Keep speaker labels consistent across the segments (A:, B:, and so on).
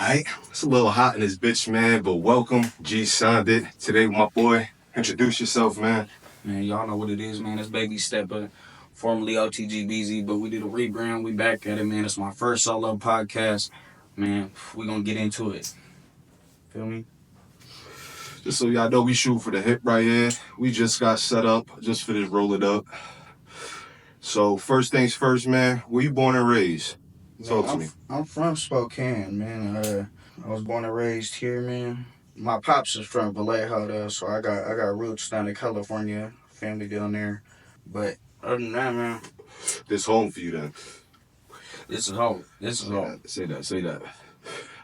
A: Alright, it's a little hot in this bitch, man, but welcome. G signed it. Today with my boy. Introduce yourself, man.
B: Man, y'all know what it is, man. It's BabySteppaa, formerly OTGBZ, but we did a rebrand. We back at it, man. It's my first solo podcast. Man, we gonna get into it. Feel me?
A: Just so y'all know, we shoot for the hip right here. We just got set up. Just finished rolling up. So, first things first, man. Where you born and raised? Talk to me.
B: I'm from Spokane, man. I was born and raised here, man. My pops is from Vallejo, though, so I got roots down in California, family down there. But other than that, man,
A: This home for you then.
B: this is home. This is home.
A: Say that.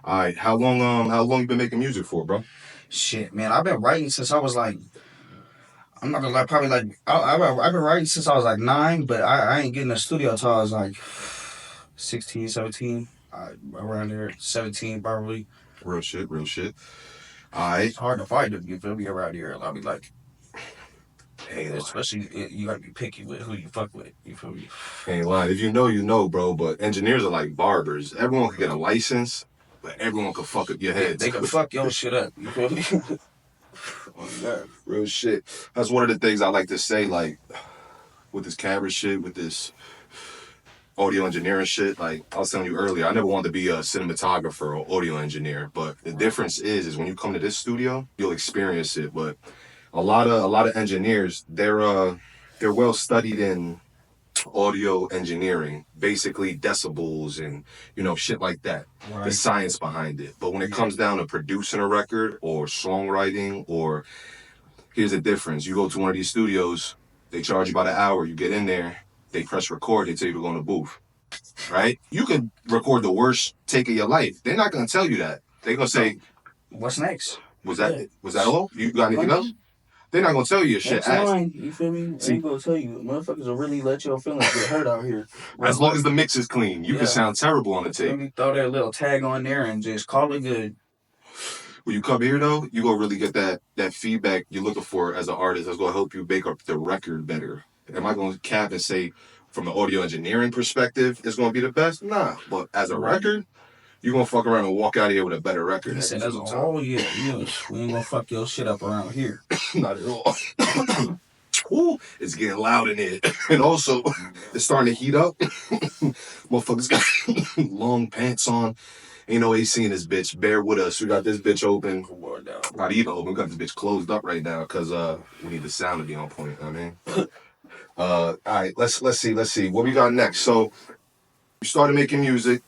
A: Alright, how long you been making music for, bro?
B: Shit, man, I've been writing since I was like, I'm not gonna lie, probably like, I've been writing since I was like 9, but I ain't getting a studio until I was like 16, 17, around there, 17 probably.
A: Real shit. Alright.
B: It's hard to find it, you feel me, around here. I'll be like, hey, especially, you gotta be picky with who you fuck with, you feel me?
A: Ain't lying. If you know, you know, bro. But engineers are like barbers. Everyone can get a license, but everyone can fuck up your head.
B: They can fuck your shit up, you feel me? Oh, God.
A: Real shit. That's one of the things I like to say, like, with this camera shit, with this audio engineering shit. Like, I was telling you earlier, I never wanted to be a cinematographer or audio engineer. But the difference is when you come to this studio, you'll experience it. But a lot of engineers, they're well studied in audio engineering, basically decibels and shit like that.
B: Right.
A: The science behind it. But when it comes down to producing a record or songwriting, or here's the difference: you go to one of these studios, they charge you by the hour. You get in there, they press record, they tell you to go in the booth, right? You could record the worst take of your life. They're not gonna tell you that. They're gonna say,
B: What's next?
A: was that all? You got anything else? They're not gonna tell you your shit.
B: Next line, you feel me? See, ain't gonna tell you. Motherfuckers will really let your feelings get hurt out here.
A: As long as the mix is clean, you can sound terrible on the tape.
B: Let me throw that little tag on there and just call it good.
A: When you come here, though, you gonna really get that feedback you're looking for as an artist. That's gonna help you make up the record better. Am I gonna cap and say, from the audio engineering perspective, it's gonna be the best? Nah. But as a record, you're gonna fuck around and walk out of here with a better record.
B: He said, that's all, we ain't gonna fuck your shit up around here.
A: Not at all. Ooh, it's getting loud in here. And also, it's starting to heat up. Motherfuckers got long pants on. Ain't no AC in this bitch. Bear with us. We got this bitch open. Not even open. We got this bitch closed up right now because we need the sound to be on point. I mean, all right. Let's see. What we got next? So, you started making music.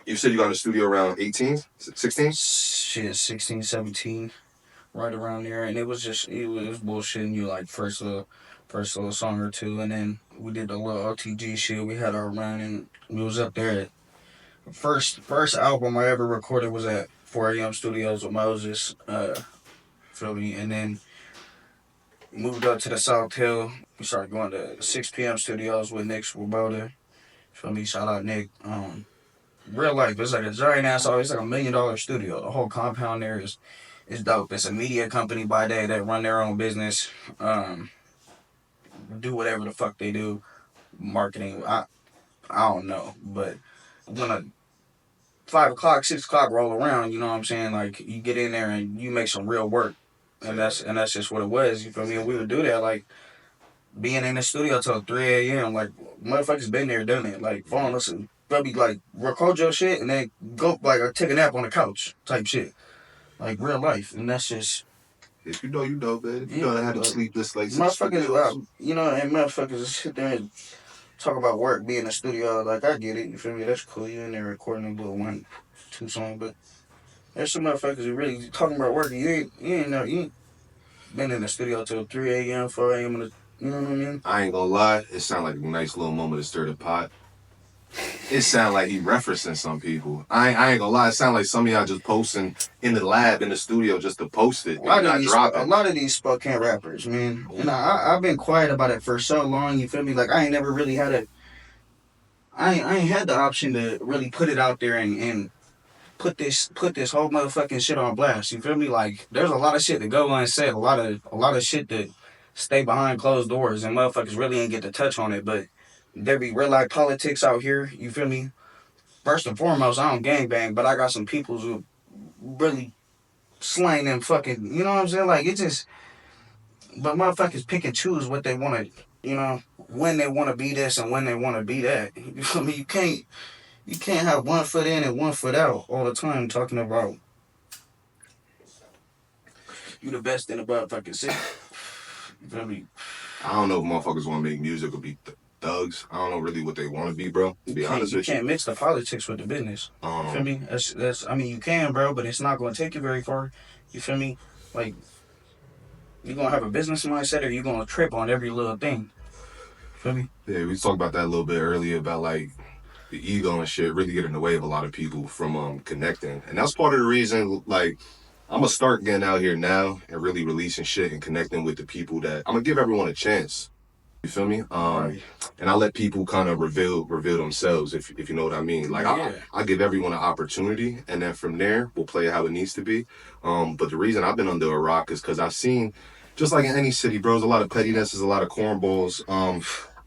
A: You said you got in the studio around 18, 16?
B: Shit, 16, 17, right around there. And it was bullshitting you like first little song or two. And then we did the little OTG shit. We had our run and we was up there at first album I ever recorded was at 4 a.m. Studios with Moses. Feel me? And then moved up to the South Hill. We started going to 6 p.m. Studios with Nick Swoboda. Feel me? Shout out Nick. Real life, it's like a giant ass. It's like $1 million studio. The whole compound there is dope. It's a media company by day that run their own business. Do whatever the fuck they do. Marketing, I don't know. But when 5 o'clock, 6 o'clock roll around, you know what I'm saying? Like, you get in there and you make some real work. And that's just what it was. You feel me? And we would do that, like, being in the studio till 3 a.m. Like, motherfuckers been there, done it. Like, falling asleep. Probably like record your shit and then go like take a nap on the couch type shit, like real life, and that's just.
A: If you know, you know, man. If you know how to sleep this like
B: motherfuckers, and motherfuckers sit there and talk about work, be in the studio. Like I get it, you feel me? That's cool. You in there recording a little 1, 2 songs, but there's some motherfuckers who really talking about work. You ain't been in the studio till 3 a.m., 4 a.m. You know what I mean?
A: I ain't gonna lie, it sound like a nice little moment to stir the pot. It sound like he referencing some people. I ain't gonna lie. It sound like some of y'all just posting in the lab, in the studio, just to post it.
B: A lot of these Spokane rappers, man. And I've been quiet about it for so long. You feel me? Like I ain't never really had I ain't had the option to really put it out there and put this whole motherfucking shit on blast. You feel me? Like there's a lot of shit to go unsaid. A lot of shit that stay behind closed doors, and motherfuckers really ain't get to touch on it, but. There be real life politics out here, you feel me? first and foremost, I don't gangbang, but I got some people who really slang them fucking, you know what I'm saying? Like, it just, but motherfuckers pick and choose what they want to, when they want to be this and when they want to be that. You feel me? You can't have one foot in and one foot out all the time talking about you the best in the motherfucking city. You feel me?
A: I don't know if motherfuckers want to make music or be thugs. I don't know really what they want to be, bro. To be honest with you,
B: You can't mix the politics with the business. You feel me? That's. I mean, you can, bro, but it's not going to take you very far. You feel me? Like, you gonna have a business mindset, or you gonna trip on every little thing. You feel me?
A: yeah, we talked about that a little bit earlier about like the ego and shit really get in the way of a lot of people from connecting, and that's part of the reason. Like, I'm gonna start getting out here now and really releasing shit and connecting with the people that I'm gonna give everyone a chance. You feel me?
B: Right.
A: And I let people kind of reveal themselves, if you know what I mean. Like,
B: Yeah.
A: I give everyone an opportunity, and then from there we'll play it how it needs to be. But the reason I've been under a rock is because I've seen, just like in any city, bro, there's a lot of pettiness, there's a lot of cornballs.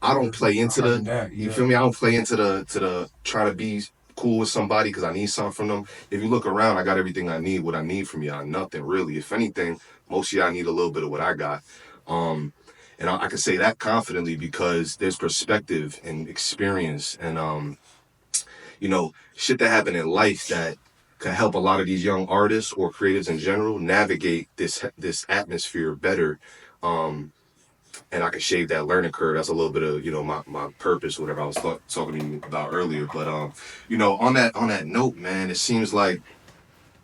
A: I don't play into the,
B: That,
A: you
B: yeah.
A: feel me? I don't play into the try to be cool with somebody because I need something from them. If you look around, I got everything I need. What I need from y'all, nothing really. If anything, most of y'all need a little bit of what I got. And I can say that confidently because there's perspective and experience and shit that happened in life that can help a lot of these young artists or creatives in general navigate this atmosphere better. And I can shave that learning curve. That's a little bit of my purpose, whatever I was talking to you about earlier. But on that note, man, it seems like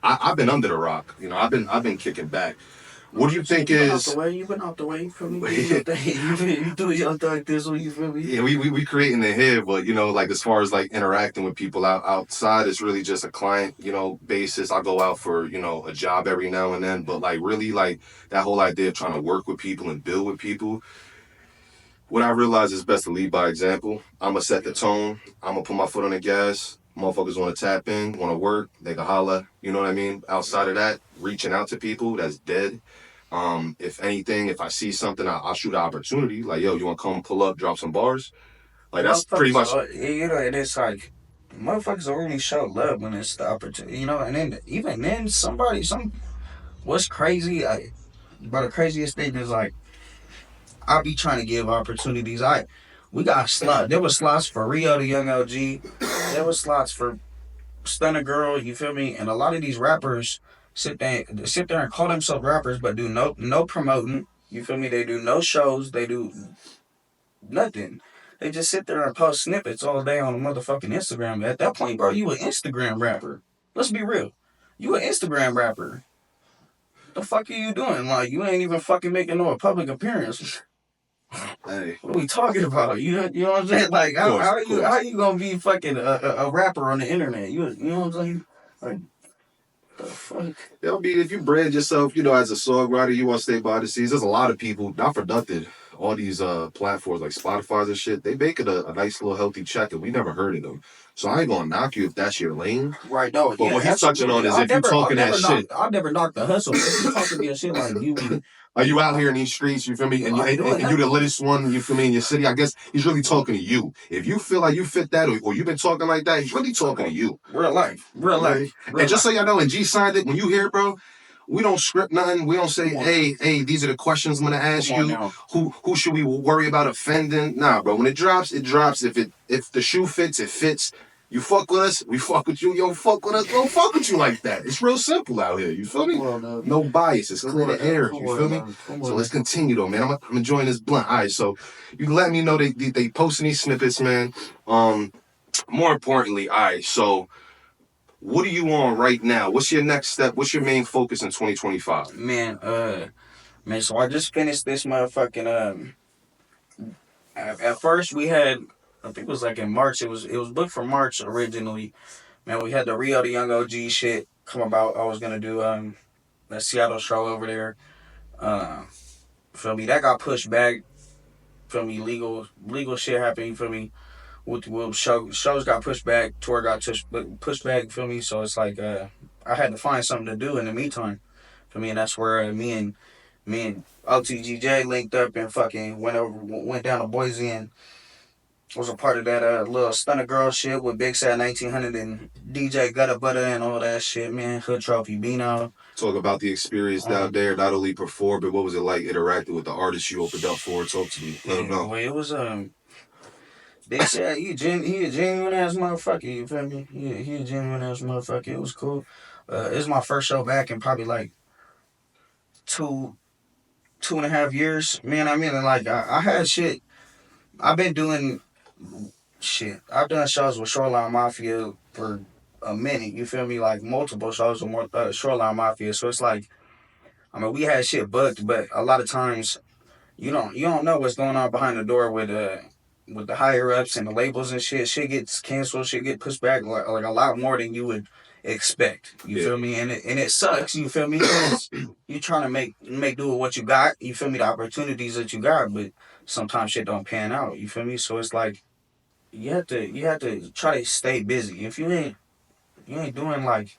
A: I've been under the rock. I've been kicking back. What do you think is?
B: You've been out the way. You feel me? You do your thing. You do your thing this way. You feel me?
A: Yeah, we creating the here, but like as far as like interacting with people outside, it's really just a client, basis. I go out for, a job every now and then, but like really like that whole idea of trying to work with people and build with people. What I realize is best to lead by example. I'm gonna set the tone. I'm gonna put my foot on the gas. Motherfuckers want to tap in, want to work, they can holla. You know what I mean? Outside of that, reaching out to people, that's dead. If anything, if I see something, I'll shoot an opportunity. Like, yo, you want to come pull up, drop some bars? Like, that's pretty much.
B: And it's like, motherfuckers only show love when it's the opportunity, and then, even then, what's crazy, but the craziest thing is, like, I be trying to give opportunities. We got slots. There was slots for Rio the Young LG. There was slots for Stunner Girl. You feel me? And a lot of these rappers sit there and call themselves rappers, but do no promoting. You feel me? They do no shows. They do nothing. They just sit there and post snippets all day on a motherfucking Instagram. At that point, bro, you an Instagram rapper. Let's be real. You an Instagram rapper. The fuck are you doing? Like, you ain't even fucking making no public appearance.
A: Hey,
B: What are we talking about? You know what I'm saying? Like, how are you gonna be fucking a rapper on the internet? You know what I'm saying? Like, the fuck?
A: I mean, if you brand yourself, as a songwriter, you want to stay by the scenes. There's a lot of people, not productive. All these platforms like Spotify's and shit, they make it a nice little healthy check, and we never heard of them. So I ain't gonna knock you if that's your lane.
B: Right, no.
A: But what he's touching on is if you're talking that shit.
B: I'll never knock the hustle. If you talking your shit like you be.
A: Are you out here in these streets, you feel me? And you the littest one, you feel me, in your city. I guess he's really talking to you. If you feel like you fit that or you've been talking like that, he's really talking to you.
B: Real life.
A: And just so y'all know, and G signed it, when you hear, bro, we don't script nothing. We don't say, hey, these are the questions I'm gonna ask you. Who should we worry about offending? Nah, bro. When it drops, it drops. If the shoe fits, it fits. You fuck with us, we fuck with you. You don't fuck with us, we don't fuck with you like that. It's real simple out here. You feel me? No bias. It's clear the air. You feel me? So let's continue though, man. I'm enjoying this blunt. All right, so you let me know they posting these snippets, man. More importantly, all right, so what are you on right now? What's your next step? What's your main focus in 2025?
B: Man, so I just finished this motherfucking at first we had, I think it was like in March. It was booked for March originally. Man, we had the Rio the Young OG shit come about. I was gonna do that Seattle show over there. Feel me? That got pushed back. Feel me? Legal shit happened. You feel me? With shows got pushed back. Tour got pushed back. Feel me? So it's like I had to find something to do in the meantime. For me, and that's where me and OTGJ linked up and fucking went down to Boise and Was a part of that little Stunner Girl shit with Big Sad 1900 and DJ Gutter Butter and all that shit, man. Hood Trophy Beano.
A: Talk about the experience out
B: Um,
A: there, not only perform, but what was it like interacting with the artists you opened up for? Talk to me. Let them
B: yeah,
A: know.
B: boy, it was Big Sad. He a genuine ass motherfucker. You feel me? He a genuine ass motherfucker. It was cool. It's my first show back in probably like two 2.5 years. Man, I mean, like I had shit. I've been doing shit. I've done shows with Shoreline Mafia for a minute. You feel me? Like multiple shows with Shoreline Mafia. So it's like, I mean, we had shit booked, but a lot of times you don't know what's going on behind the door with the higher ups and the labels and shit. Shit gets canceled. Shit get pushed back like a lot more than you would expect. You
A: Yeah.
B: feel me? And it sucks. You feel me? Because you trying to make do with what you got. You feel me? The opportunities that you got, but sometimes shit don't pan out. You feel me? So it's like you have to try to stay busy. If you ain't doing like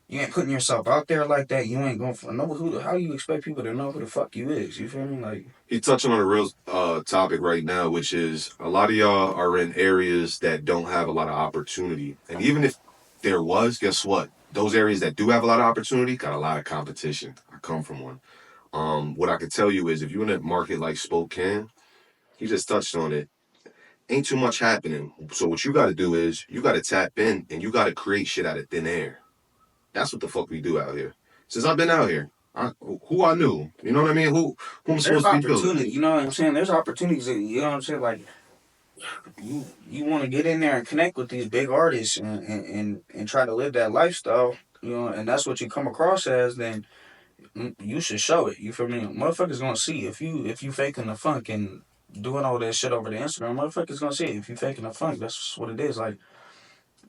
B: you ain't putting yourself out there like that, you ain't going for know who. How you expect people to know who the fuck you is? You feel me? Like
A: He touching on a real topic right now, which is a lot of y'all are in areas that don't have a lot of opportunity. And even if there was, guess what? Those areas that do have a lot of opportunity got a lot of competition. I come from one. What I can tell you is if you're in a market like Spokane, he just touched on it. Ain't too much happening. So what you got to do is you got to tap in and you got to create shit out of thin air. That's what the fuck we do out here. Since I've been out here, who I knew, you know what I mean? Who I'm
B: there's
A: supposed to be building?
B: opportunity. You know what I'm saying? There's opportunities. You know what I'm saying? Like you want to get in there and connect with these big artists and try to live that lifestyle. You know, and that's what you come across as. Then you should show it. You feel me? Motherfuckers gonna see if you faking the funk and doing all that shit over the Instagram. Motherfuckers gonna see it. If you faking the funk, that's what it is. Like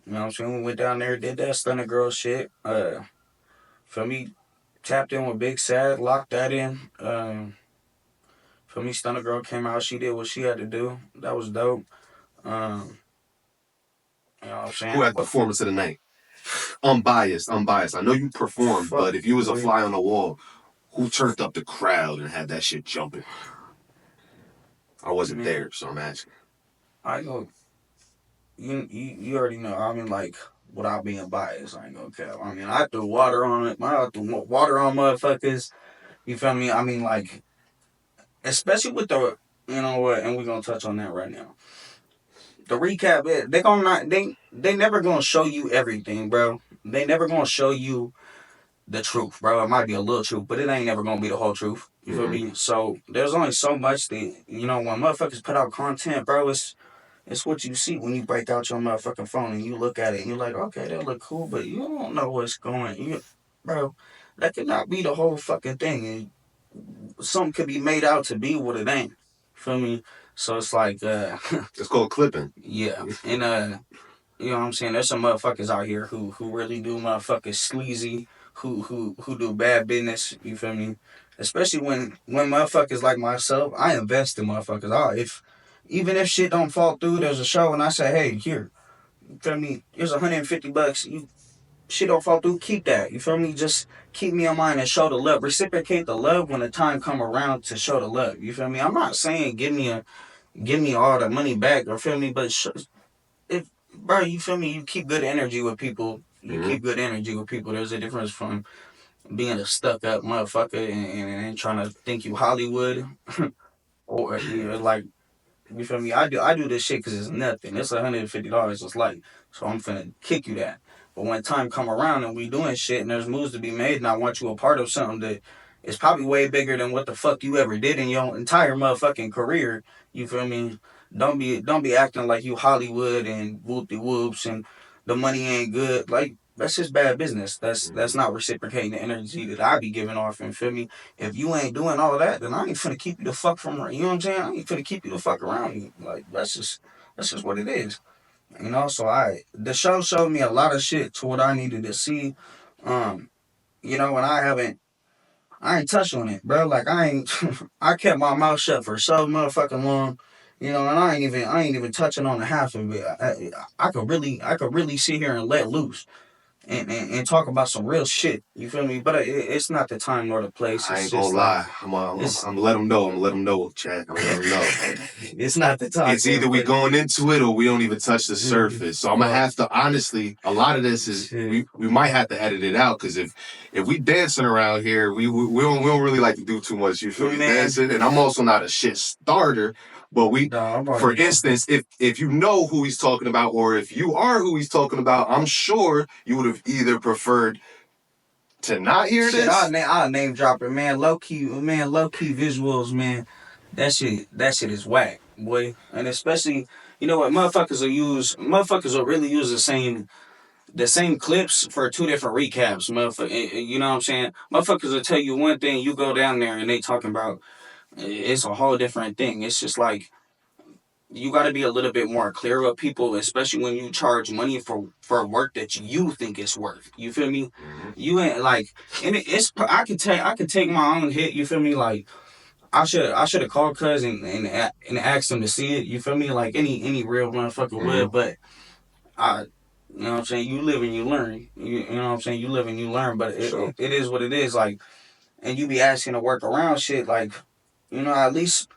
B: you know what I'm saying? We went down there, did that Stunner Girl shit. For me, tapped in with Big Sad, locked that in. For me, Stunner Girl came out. She did what she had to do. That was dope. Um, you know what I'm
A: Who
B: saying?
A: had the
B: But
A: performance of the night? Unbiased, unbiased. I know you performed,
B: fuck,
A: but if you was a
B: boy.
A: fly on the wall, who turned up the crowd and had that shit jumping? I wasn't
B: Man,
A: there, so I'm asking.
B: I go. You already know. I mean, like without being biased, I ain't gonna care. I mean, I threw water on it. I threw water on motherfuckers. You feel me? I mean, like especially with the you know what, and we're gonna touch on that right now. The recap, they gonna not they never gonna show you everything, bro. They never gonna show you the truth, bro. It might be a little truth, but it ain't never gonna be the whole truth. You feel
A: Mm-hmm.
B: me? So there's only so much that when motherfuckers put out content, bro. It's what you see when you break out your motherfucking phone and you look at it and you're like, okay, that look cool, but you don't know what's going. Bro, that could not be the whole fucking thing. And something could be made out to be what it ain't. Feel me? So it's like,
A: It's called clipping.
B: yeah, and you know what I'm saying? There's some motherfuckers out here who really do motherfuckers sleazy, who do bad business. You feel me? Especially when motherfuckers like myself, I invest in motherfuckers. If even if shit don't fall through, there's a show and I say, hey, here, you feel me? Here's $150. You shit don't fall through, keep that. You feel me? Just keep me in mind and show the love. Reciprocate the love when the time come around to show the love. You feel me? I'm not saying give me all the money back or feel me, but if bro, you feel me? You keep good energy with people. You
A: Mm-hmm.
B: keep good energy with people. There's a difference from being a stuck up motherfucker and trying to think you Hollywood or like you feel me? I do this shit because it's nothing. It's $150. It's like so I'm finna kick you that. But when time come around and we doing shit and there's moves to be made and I want you a part of something that is probably way bigger than what the fuck you ever did in your entire motherfucking career. You feel me? Don't be acting like you Hollywood and whoop de whoops and the money ain't good. Like that's just bad business. That's
A: Mm-hmm.
B: not reciprocating the energy that I be giving off. And feel me? If you ain't doing all that, then I ain't finna keep you the fuck from you know what I'm saying? I ain't finna keep you the fuck around me. Like that's just what it is. So the show showed me a lot of shit to what I needed to see. Um, and I ain't touched on it, bro. Like I ain't I kept my mouth shut for so motherfucking long. And I ain't even touching on the half of it. I could really sit here and let loose. and talk about some real shit. You feel me? But it's not the time nor the place.
A: I
B: It's
A: ain't gonna
B: just like
A: lie.
B: it's
A: I'm gonna let them know. I'm gonna let them know, Chad. I'm gonna let them know.
B: it's not the time
A: It's
B: nor the
A: either we
B: place.
A: going into it or we don't even touch the surface. So I'm gonna
B: Fuck
A: have to honestly. A lot of this is
B: shit.
A: we might have to edit it out because if we dancing around here, we don't really like to do too much. You feel me?
B: Man,
A: Dancing, and I'm also not a shit starter. But we,
B: nah, I'm
A: for
B: already fucking.
A: instance, if you know who he's talking about, or if you are who he's talking about, I'm sure you would have either preferred to not hear
B: Shit,
A: this.
B: I'll name drop it, man. Low key visuals, man. That shit is whack, boy. And especially, you know what, motherfuckers will really use the same clips for two different recaps, motherfucker. You know what I'm saying? Motherfuckers will tell you one thing, you go down there and they talking about it's a whole different thing. It's just like you got to be a little bit more clear with people, especially when you charge money for work that you think it's worth. You feel me?
A: Mm-hmm.
B: You ain't like, and it's I could take my own hit. You feel me? Like I should have called cuz and asked him to see it. You feel me? Like any real motherfucker
A: Mm-hmm.
B: would, but I. You know what I'm saying? You live and you learn. You know what I'm saying? You live and you learn, but
A: For sure.
B: it is what it is. Like, and you be asking to work around shit. Like, you know, at least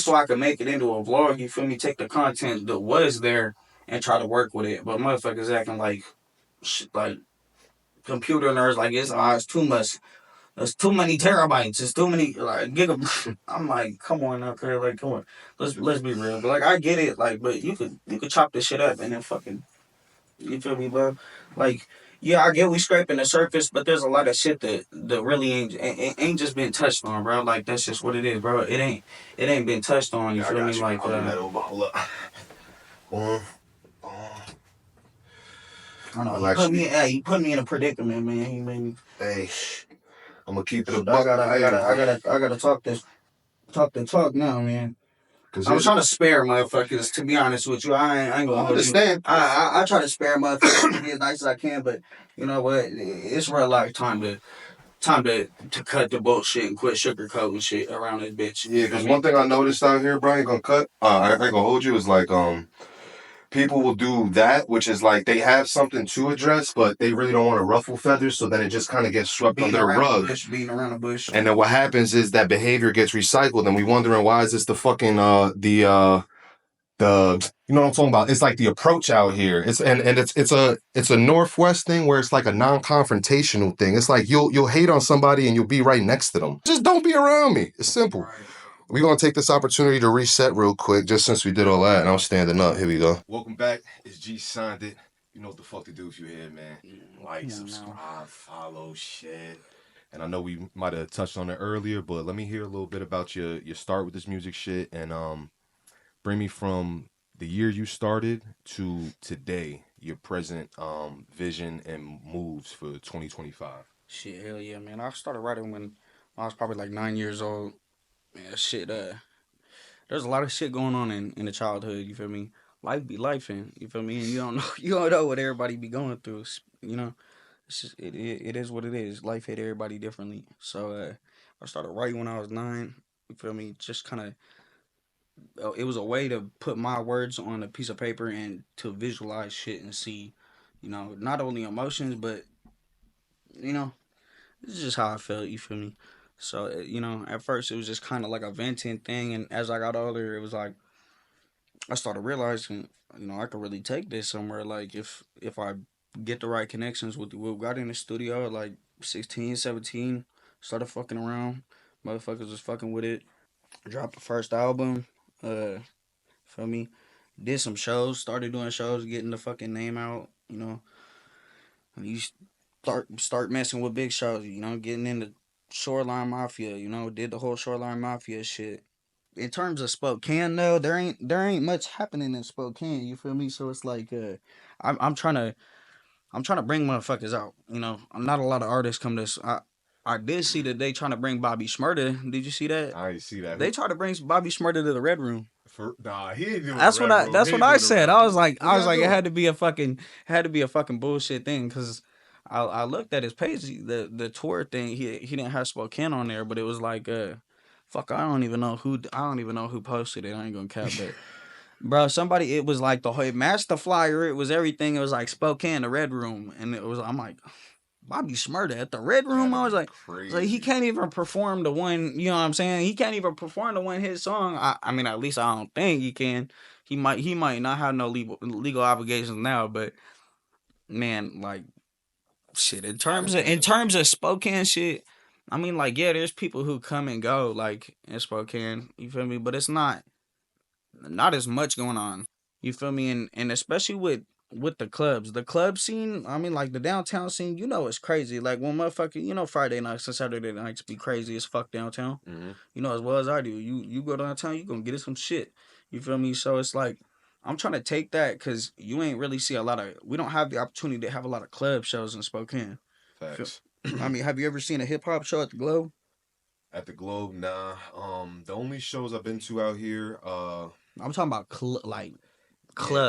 B: so I can make it into a vlog. You feel me? Take the content that was there and try to work with it. But motherfuckers acting like computer nerds. Like it's too much. There's too many terabytes. It's too many like gigabytes. I'm like, come on, okay, like come on. Let's be real. But like I get it. Like, but you could chop this shit up and then fucking you feel me, bro? Like. Yeah, I get we scraping the surface, but there's a lot of shit that really ain't just been touched on, bro. Like that's just what it is, bro. It ain't been touched on. You
A: Yeah, I
B: feel me?
A: got you.
B: Like
A: I'll do that over. Hold up. Boom. Boom.
B: I don't know.
A: I'll actually.
B: He put me in a predicament, man. He made me.
A: Hey, I'm gonna keep it a
B: Shit,
A: buck with you, bro.
B: I gotta talk the talk now, man.
A: Cause
B: I'm
A: here's.
B: trying to spare motherfuckers. To be honest with you, I ain't gonna
A: I
B: hold you.
A: understand.
B: I try to spare motherfuckers and be as nice as I can, but you know what? It's real life time to cut the bullshit and quit sugarcoating shit around this bitch.
A: Yeah,
B: You feel
A: because
B: me?
A: one thing I noticed out here, Brian, gonna cut. I ain't gonna hold you. Is like people will do that, which is like they have something to address, but they really don't want to ruffle feathers, so then it just kind of gets swept under the rug.
B: Beating around the bush.
A: And then what happens is that behavior gets recycled, and we wondering why is this the fucking the you know what I'm talking about? It's like the approach out here. It's a Northwest thing where it's like a non-confrontational thing. It's like you'll hate on somebody and you'll be right next to them. Just don't be around me. It's simple.
B: Right.
A: We're gonna take this opportunity to reset real quick, just since we did all that, and I'm standing up. Here we go. Welcome back. It's G signed it. You know what the fuck to do if you're here, man. Like, subscribe, follow, shit. And I know we might have touched on it earlier, but let me hear a little bit about your start with this music shit and bring me from the year you started to today, your present vision and moves for 2025.
B: Shit, hell yeah, man. I started writing when I was probably like 9 years old. Man, shit, there's a lot of shit going on in the childhood. You feel me? Life be life, and you feel me? And you don't know you don't know what everybody be going through. You know, it's just it is what it is. Life hit everybody differently. So I started writing when I was 9. You feel me? Just kind of it was a way to put my words on a piece of paper and to visualize shit and see, you know, not only emotions but you know, this is just how I felt. You feel me? So you know, at first it was just kind of like a venting thing, and as I got older, it was like I started realizing, you know, I could really take this somewhere. Like if I get the right connections with what got in the studio at like 16, 17, started fucking around, motherfuckers was fucking with it. Dropped the first album. Feel me? Did some shows, started doing shows, getting the fucking name out. You know, and you start messing with big shows. You know, getting into Shoreline Mafia. You know, did the whole Shoreline Mafia shit. In terms of Spokane though, there ain't much happening in Spokane. You feel me? So it's like I'm trying to bring motherfuckers out. You know, not a lot of artists come to this. I did see that they trying to bring Bobby Shmurda. Did you see that?
A: I ain't see that.
B: They tried to bring Bobby Shmurda to the Red Room.
A: Nah, he ain't doing
B: That's
A: the
B: what
A: red room.
B: that's
A: He
B: what
A: ain't
B: I
A: doing the
B: said.
A: red room.
B: I
A: What
B: was
A: y'all
B: like it
A: doing?
B: had to be a fucking bullshit thing because I looked at his page the tour thing he didn't have Spokane on there but it was like fuck I don't even know who posted it I ain't gonna cap but Bro, somebody, it was like the whole, it matched the flyer. It was everything. It was like Spokane, the Red Room. And it was, I'm like, Bobby Smurda at the Red Room.
A: That'd
B: I was
A: be
B: like, he
A: crazy.
B: can't even perform the one, you know what I'm saying? He can't even perform the one hit song. I mean, at least I don't think he can. He might not have no legal obligations now, but man, like, shit,
A: I
B: in
A: understand.
B: terms of Spokane shit, I mean, like, yeah, there's people who come and go, like, in Spokane, you feel me? But it's not as much going on. You feel me? And especially with the clubs, the club scene. I mean, like the downtown scene. You know, it's crazy. Like when motherfucker, you know, Friday nights and Saturday nights be crazy as fuck downtown.
A: Hmm.
B: You know as well as I do. You go downtown, you gonna get it some shit. You feel me? So it's like I'm trying to take that because you ain't really see a lot of. We don't have the opportunity to have a lot of club shows in Spokane. Feel,
A: Facts.
B: I mean, have you ever seen a hip hop show at the Globe?
A: At the Globe, nah. The only shows I've been to out here,
B: I'm talking about
A: yeah,
B: like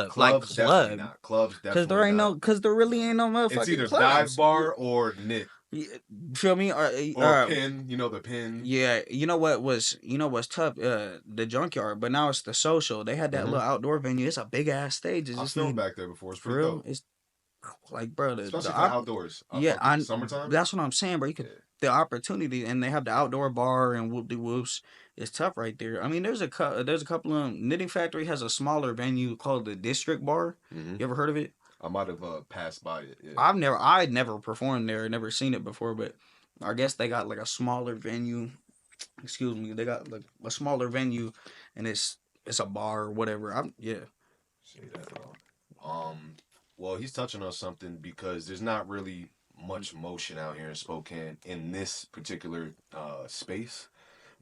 A: clubs definitely
B: club.
A: not. Clubs
B: Cause
A: definitely
B: there ain't
A: not.
B: no, cause there really
A: Nah.
B: ain't no
A: It's
B: motherfucking
A: either dive
B: clubs.
A: bar or knit
B: You feel me?
A: or pin. You know the pin.
B: Yeah. You know what's tough? The junkyard, but now it's the social. They had that
A: Hmm.
B: little outdoor venue. It's a big ass stage. It
A: I've
B: just
A: filmed
B: need
A: back there before. It's
B: for
A: pretty
B: real.
A: dope,
B: It's like, bro,
A: especially for the outdoors.
B: yeah,
A: Fucking summertime.
B: that's what I'm saying, bro. You
A: Yeah.
B: could the opportunity, and they have the outdoor bar and whoop de whoops. It's tough right there. I mean, there's a couple of Knitting Factory has a smaller venue called the District Bar.
A: Hmm.
B: You ever heard of it?
A: I might have passed by it. Yeah.
B: I'd never performed there, never seen it before, but I guess they got like a smaller venue. Excuse me, they got like a smaller venue, and it's a bar or whatever. I'm yeah.
A: Say that though. Well, he's touching on something because there's not really much motion out here in Spokane in this particular space.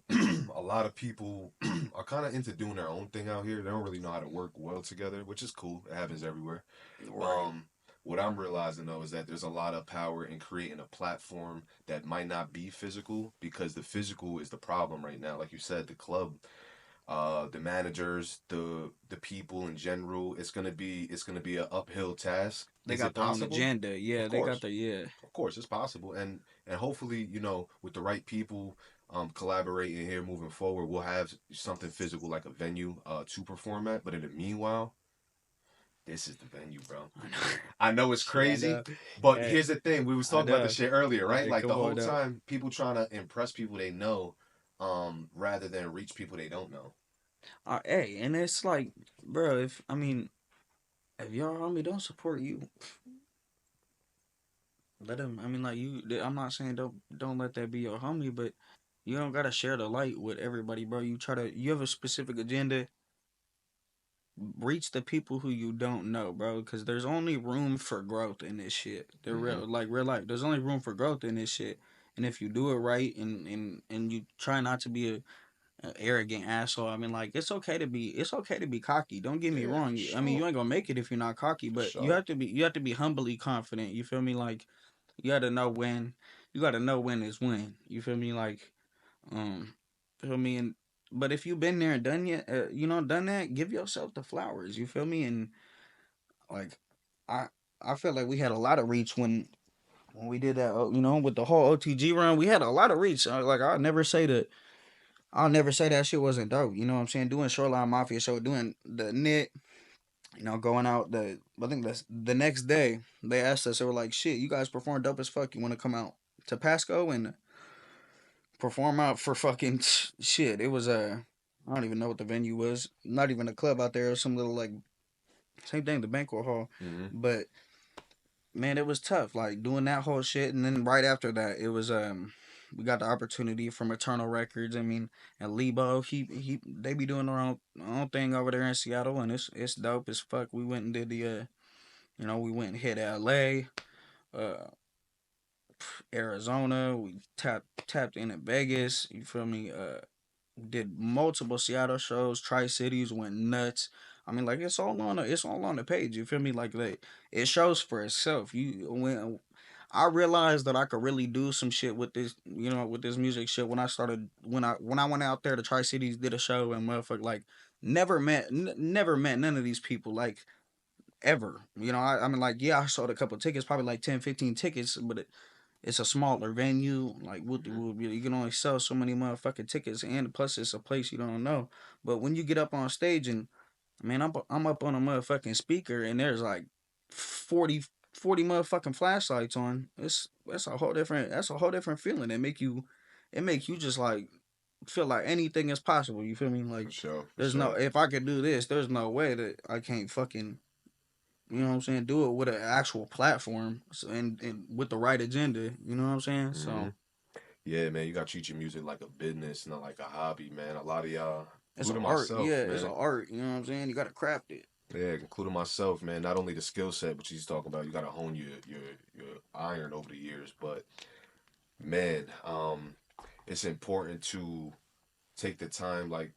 A: A lot of people are kind of into doing their own thing out here. They don't really know how to work well together, which is cool. It happens everywhere.
B: Right.
A: Um, what I'm realizing though is that there's a lot of power in creating a platform that might not be physical because the physical is the problem right now. Like you said, the club, the managers, the people in general, it's gonna be an uphill task.
B: They
A: Is
B: got
A: it
B: their own
A: possible?
B: agenda. Yeah,
A: Of
B: they got
A: course.
B: the yeah.
A: Of course, it's possible, and hopefully, with the right people, collaborating here moving forward, we'll have something physical like a venue, to perform at. But in the meanwhile, this is the venue, bro.
B: I know.
A: I know it's
B: Shit, I
A: crazy,
B: know.
A: but
B: Hey,
A: here's the thing: we was
B: I
A: talking about
B: know.
A: this shit earlier, right?
B: Hey,
A: Like the
B: come
A: whole
B: on up.
A: time, people trying to impress people they know, rather than reach people they don't know.
B: Hey, and it's like, bro, if I mean, if your homie don't support you, let him. I mean, like you. I'm not saying don't let that be your homie, but you don't gotta share the light with everybody, bro. You have a specific agenda. Reach the people who you don't know, bro, because there's only room for growth in this shit. The
A: Mm-hmm.
B: real life. There's only room for growth in this shit, and if you do it right and you try not to be a arrogant asshole. I mean, like it's okay to be cocky. Don't get me
A: Yeah, for
B: wrong. I mean, you
A: sure,
B: ain't gonna make it if you're not cocky,
A: for
B: but
A: sure.
B: you have to be humbly confident. You feel me? Like you got to know when you got to know when is when. You feel me? Like um, feel me? And but if you've been there and done yet, done that, give yourself the flowers. You feel me? And like I I felt like we had a lot of reach when we did that. With the whole OTG run, we had a lot of reach. Like I'll never say that shit wasn't dope. You know what I'm saying? Doing Shoreline Mafia show, doing the knit, going out I think the next day they asked us, they were like, shit, you guys perform dope as fuck. You wanna come out to Pasco and perform out for fucking shit. It was I don't even know what the venue was. Not even a club out there, it was some little like same thing, the banquet hall.
A: Mm-hmm.
B: But man, it was tough. Like doing that whole shit, and then right after that, it was we got the opportunity from Eternal Records. I mean, and Lebo, they be doing their own thing over there in Seattle, and it's dope as fuck. We went and did the we went and hit L.A., uh, Arizona. We tapped in Vegas. You feel me? Did multiple Seattle shows, Tri Cities, went nuts. I mean, like it's all on the page. You feel me? Like it shows for itself. You when I realized that I could really do some shit with this, with this music shit when I started when I went out there to Tri Cities, did a show and motherfucker like never met none of these people like ever. I mean like yeah, I sold a couple tickets, probably like 10, 15 tickets, but it's a smaller venue. Like
A: Mm-hmm.
B: you can only sell so many motherfucking tickets, and plus it's a place you don't know. But when you get up on stage and Man, I'm up on a motherfucking speaker and there's like 40 motherfucking flashlights on. That's a whole different feeling. It make you just like feel like anything is possible. You feel me?
A: For
B: Like
A: sure, for
B: there's no
A: sure.
B: if I could do this, there's no way that I can't fucking you know what I'm saying, do it with an actual platform and with the right agenda. You know what I'm saying?
A: Hmm.
B: So
A: Yeah, man, you gotta treat your music like a business, not like a hobby, man. A lot of y'all,
B: it's an
A: including
B: art. Yeah,
A: myself,
B: it's an
A: man.
B: art. You know what I'm saying? You gotta craft it.
A: Yeah, including myself, man. Not only the skill set, which he's talking about, you gotta hone your iron over the years, but man, it's important to take the time, like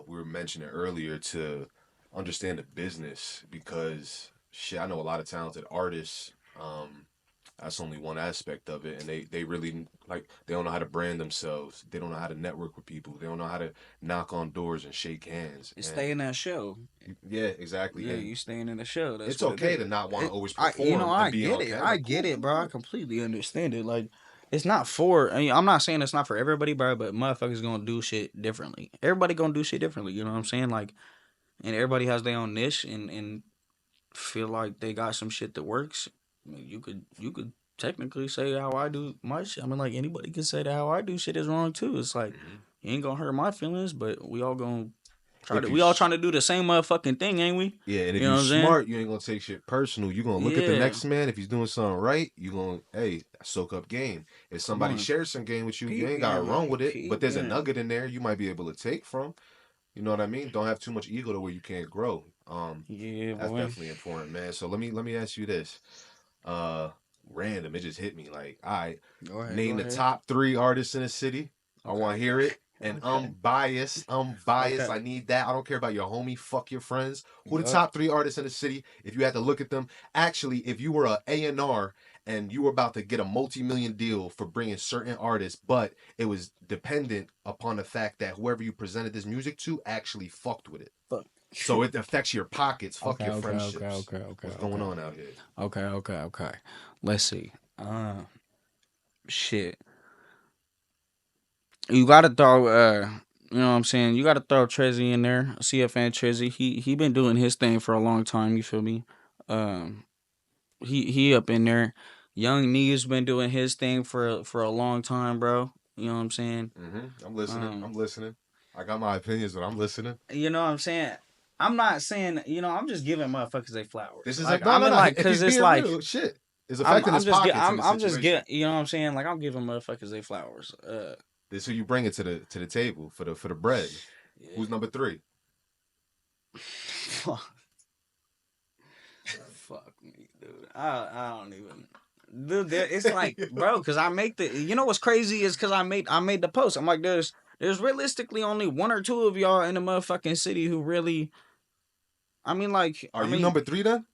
A: we were mentioning earlier, to understand the business because shit, I know a lot of talented artists. That's only one aspect of it, and they really like they don't know how to brand themselves. They don't know how to network with people. They don't know how to knock on doors and shake hands.
B: It's stay
A: And
B: in that show.
A: yeah, exactly.
B: Yeah,
A: And
B: you staying in the show. That's
A: it's
B: what it
A: okay
B: is.
A: to not want to always
B: You know,
A: perform and
B: I
A: be
B: get
A: on
B: it.
A: camera.
B: I
A: Cool,
B: get it,
A: cool,
B: bro. I
A: cool.
B: completely understand it. Like, it's not for. I mean, I'm not saying it's not for everybody, bro. But motherfuckers gonna do shit differently. Everybody gonna do shit differently. You know what I'm saying? Like, and everybody has their own niche and feel like they got some shit that works. I mean, you could technically say how I do my shit. I mean, like anybody could say that how I do shit is wrong too. It's like
A: Hmm.
B: you ain't gonna hurt my feelings, but we all gonna try
A: If
B: to.
A: you
B: We all trying to do the same motherfucking thing, ain't we?
A: Yeah, and if
B: You
A: you
B: know what I'm saying?
A: smart, you ain't gonna take shit personal. You gonna look at the
B: Yeah.
A: next man. If he's doing something right, you gonna soak up game. If
B: Come
A: somebody
B: on.
A: shares some game with you, you
B: Peep
A: ain't gotta
B: game.
A: run with it. But
B: Peep
A: there's a
B: game.
A: nugget in there you might be able to take from. You know what I mean? Don't have too much ego to where you can't grow.
B: Yeah,
A: That's
B: boy.
A: definitely important, man. So let me ask you this. Uh, Random. It just hit me. Like, all right,
B: Go ahead. Go
A: name the
B: ahead.
A: top three artists in the city. I
B: Okay.
A: want to hear it. And
B: Okay.
A: unbiased. Unbiased.
B: Okay.
A: I need that. I don't care about your homie. Fuck your friends. Who the
B: Yup.
A: top three artists in the city? If you had to look at them, actually, if you were a A&R and you were about to get a multi-million deal for bringing certain artists, but it was dependent upon the fact that whoever you presented this music to actually fucked with it.
B: Fuck.
A: So it affects your pockets. Fuck
B: Okay.
A: your
B: Okay. Okay.
A: friendships.
B: Okay. Okay.
A: What's going
B: Okay.
A: on out here?
B: Okay. Okay. Okay. Let's see. Shit. You gotta throw. You know what I'm saying? You gotta throw Trezzy in there. CFN Trezzy. He been doing his thing for a long time. You feel me? Um. He up in there. Young Nee's been doing his thing for a long time, bro. You know what I'm saying?
A: I'm listening.
B: Um.
A: I'm listening. I got my opinions, but I'm listening.
B: You know what I'm saying? I'm not saying, I'm just giving motherfuckers their
A: This
B: flowers.
A: is a
B: Like
A: no,
B: I
A: no,
B: mean,
A: no.
B: like,
A: If
B: cause
A: he's
B: it's
A: being
B: like
A: real, shit is affecting his pockets in the
B: I'm just
A: situation.
B: getting, you know what I'm saying? Like I'm giving motherfuckers their flowers.
A: This who you bring it to the table for the bread.
B: Yeah.
A: Who's number three?
B: Fuck, fuck me, dude. I don't even. Dude, it's like, bro, cause I make the. You know what's crazy is cause I made the post. I'm like, there's realistically only one or two of y'all in the motherfucking city who really. I mean, like,
A: Are you number three then?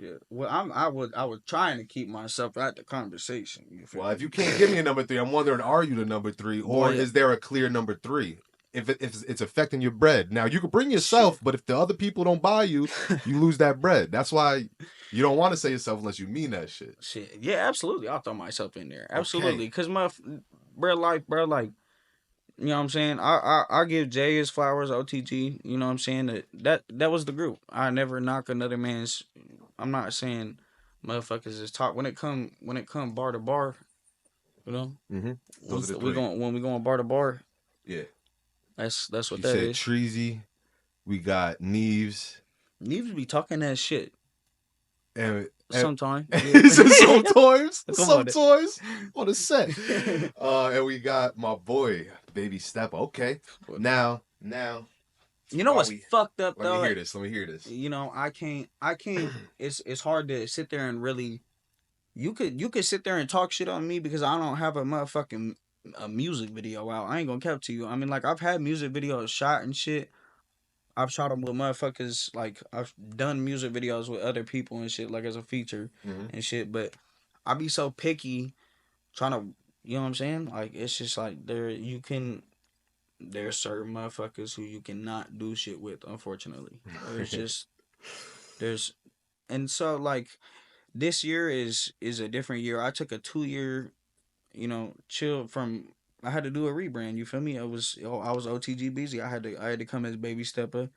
B: yeah. Well, I was trying to keep myself at the conversation. You feel
A: Well, if
B: me?
A: you can't give me a number three, I'm wondering, are you the number three, or
B: Boy,
A: is there a clear number three? If it's affecting your bread, now you can bring yourself,
B: shit.
A: but if the other people don't buy you, you lose that bread. That's why you don't want to say yourself unless you mean that shit.
B: Shit. Yeah, absolutely. I'll throw myself in there.
A: Okay.
B: Absolutely. Cause bro, like, you know what I'm saying? I give Jay his flowers, OTG. You know what I'm saying? That was the group. I never knock another man's. I'm not saying motherfuckers is talk when it come bar to bar. You know,
A: Mm-hmm. Those are
B: once
A: the
B: we
A: three.
B: going when we going bar to bar,
A: Yeah.
B: that's what
A: You
B: that
A: said
B: is.
A: Treasy. We got Neves.
B: Need to be talking that shit
A: And
B: sometime. Yeah.
A: he said
B: Come on.
A: sometimes on the set. And we got my boy, BabySteppaa. Okay. Now,
B: You know
A: while
B: what's
A: we
B: fucked up
A: let me
B: though?
A: hear
B: Like,
A: this. Let me hear this.
B: I can't. It's hard to sit there and really. You could sit there and talk shit on me because I don't have a motherfucking a music video out. I ain't gonna cap to you. I mean, like I've had music videos shot and shit. I've shot them with motherfuckers. Like I've done music videos with other people and shit, like as a feature
A: Hmm.
B: and shit. But I be so picky trying to. You know what I'm saying? Like it's just like there's certain motherfuckers who you cannot do shit with. Unfortunately, there's and so like this year is a different year. I took a 2 year chill from I had to do a rebrand. You feel me? I was OTG busy. I had to come as BabySteppaa.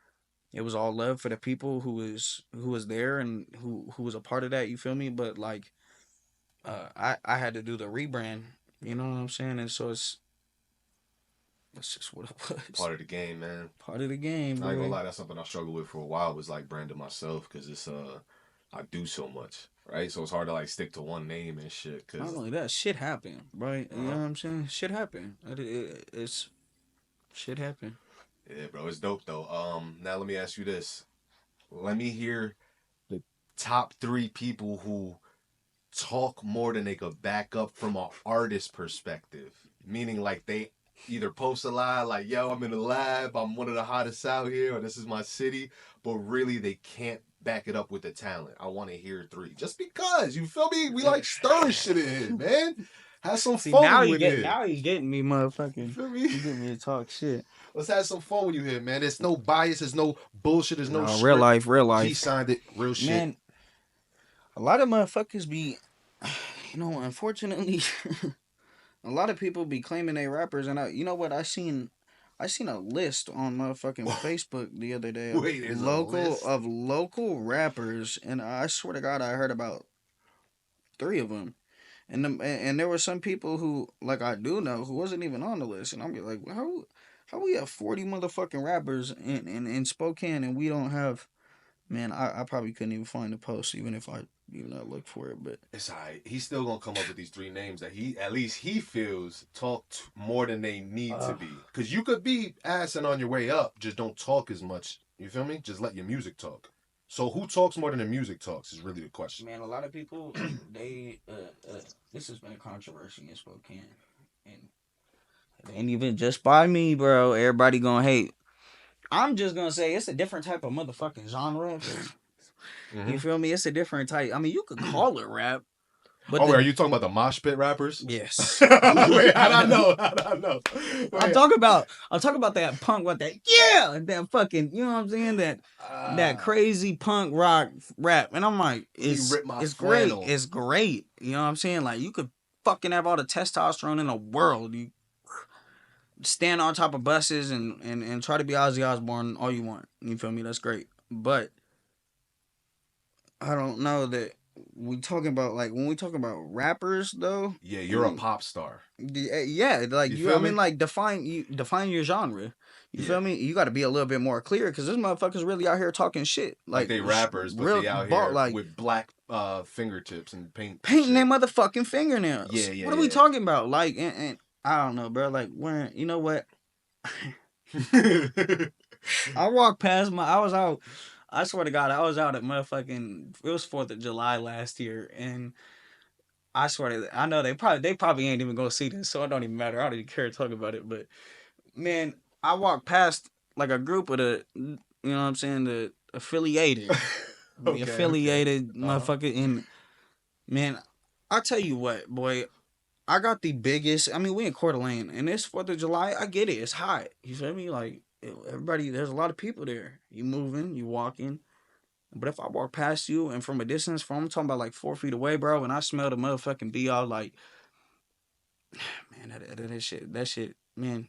B: It was all love for the people who was there and who was a part of that. You feel me? But like, I had to do the rebrand. You know what I'm saying? And so that's just what it was.
A: Part of the game, man.
B: Part of the game,
A: I ain't gonna
B: boy.
A: lie, that's something I struggled with for a while. Was like branding myself because it's I do so much, right? So it's hard to like stick to one name and shit.
B: Not
A: Cause
B: only that, shit happened, right? You know
A: uh
B: what I'm saying? Shit happened. It's shit happened.
A: yeah, bro, it's dope though. Now let me ask you this. Let me hear the top three people who talk more than they could back up from an artist perspective. Meaning like they either post a lie like, yo, I'm in the lab, I'm one of the hottest out here, or this is my city, but really they can't back it up with the talent. I want to hear three. Just because, you feel me? We like stirring shit in here, man. Have some
B: See,
A: fun when you in here.
B: now you getting me,
A: You
B: motherfucking.
A: feel me?
B: You getting me to talk shit.
A: Let's have some fun when you here, man. There's no bias, there's no bullshit, there's no
B: No,
A: script.
B: real
A: G
B: life,
A: signed it, real shit.
B: man. A lot of motherfuckers be, unfortunately, a lot of people be claiming they rappers, and you know what? I seen a list on motherfucking Facebook the other day of
A: Wait, there's a list?
B: local rappers, and I swear to God, I heard about three of them. And there were some people who like I do know who wasn't even on the list, and I'm like, how we have 40 motherfucking rappers in Spokane and we don't have. Man, I probably couldn't even find the post even I looked for it, but
A: It's alright. He's still gonna come up with these three names that he at least he feels talk more than they need to
B: uh,
A: be. Cause you could be assing on your way up, just don't talk as much. You feel me? Just let your music talk. So who talks more than the music talks is really the question.
B: man, a lot of people they this has been a controversy in Spokane, and it ain't even just by me, bro. Everybody gonna hate. I'm just gonna say it's a different type of motherfucking genre. You
A: Mm-hmm.
B: feel me? It's a different type. I mean, you could call it rap, but
A: Oh, wait, are you talking about the mosh pit rappers?
B: yes.
A: Wait, I don't know. I don't know. Wait,
B: I'm talking about that punk with that that fucking, you know what I'm saying, that
A: ah,
B: crazy punk rock rap, and I'm like,
A: he ripped my
B: it's great,
A: flannel.
B: it's great, you know what I'm saying, like you could fucking have all the testosterone in the world, you stand on top of buses and try to be Ozzy Osbourne all you want, you feel me, that's great, but I don't know that we talking about like when we talk about rappers though.
A: Yeah,
B: I
A: you're a
B: mean,
A: pop star.
B: yeah, like
A: You
B: you. I
A: feel
B: mean,
A: me?
B: like define your genre. You
A: Yeah.
B: feel me? You got to be a little bit more clear because this motherfucker's really out here talking shit,
A: Like
B: like
A: they rappers, but
B: real
A: they out
B: ball,
A: here
B: like
A: with black fingertips and paint and
B: painting their
A: shit.
B: motherfucking
A: Yeah,
B: fingernails.
A: yeah,
B: What are we
A: yeah.
B: talking about? Like, and I don't know, bro. Like, when you know what? I walked past my. I was out. I swear to God, I was out at motherfucking. It was 4th of July last year, and I swear to. I know they probably ain't even gonna see this, so it don't even matter. I don't even care to talk about it. But man, I walked past like a group of you know what I'm saying, the
A: Okay, okay.
B: affiliated
A: Uh-huh.
B: motherfucker, and man, I tell you what, boy, I got the biggest. I mean, we in Coeur d'Alene, and it's 4th of July. I get it. It's hot. You feel me? Like everybody, there's a lot of people there. You moving, you walking. But if I walk past you and from a distance, I'm talking about like 4 feet away, bro, and I smell the motherfucking be all like, man, that shit, man.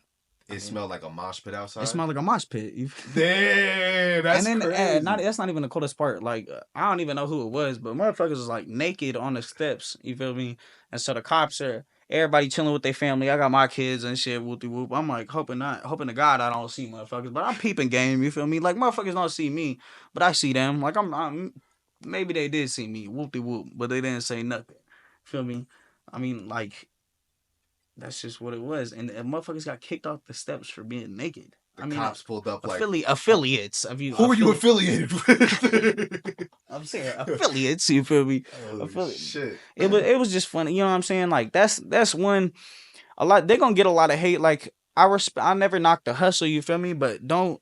B: I
A: It
B: mean,
A: smelled like a mosh pit
B: it
A: outside.
B: smelled like a mosh pit.
A: Damn,
B: And
A: that's
B: then not
A: crazy.
B: that's not even the coolest part. Like I don't even know who it was, but motherfuckers was like naked on the steps. You feel me? And so the cops are everybody chilling with their family. I got my kids and shit. Whoop de whoop. I'm like hoping to God I don't see motherfuckers, but I'm peeping game. You feel me? Like motherfuckers don't see me, but I see them. Like I'm maybe they did see me. Whoop de whoop, but they didn't say nothing. Feel me? I mean, like that's just what it was. And motherfuckers got kicked off the steps for being naked.
A: The
B: I mean,
A: cops pulled up like,
B: affiliates of you
A: who are you affiliated with?
B: I'm saying affiliates. You feel me?
A: Oh shit.
B: It was just funny. You know what I'm saying? Like that's one a lot. They're gonna get a lot of hate. Like I never knocked the hustle. You feel me? But don't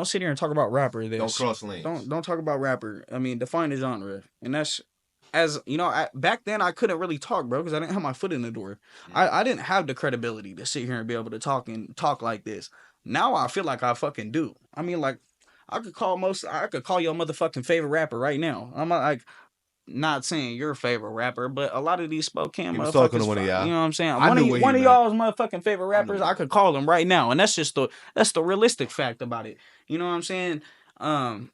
B: sit here and talk about rapper.
A: Don't
B: This
A: cross lanes.
B: don't talk about rapper. I mean, define the genre. And that's as you know. Back then I couldn't really talk, bro, because I didn't have my foot in the door.
A: Mm.
B: I didn't have the credibility to sit here and be able to talk like this. Now I feel like I fucking do. I mean, like I could call your motherfucking favorite rapper right now. I'm like not saying your favorite rapper, but a lot of these Spokane
C: He was talking to
B: motherfuckers,
C: one of y'all.
B: you know what I'm saying?
C: I knew what he
B: One of
C: meant.
B: y'all's motherfucking favorite
C: I knew
B: rappers,
C: what he
B: I could call him right now, and that's the realistic fact about it. You know what I'm saying? Um,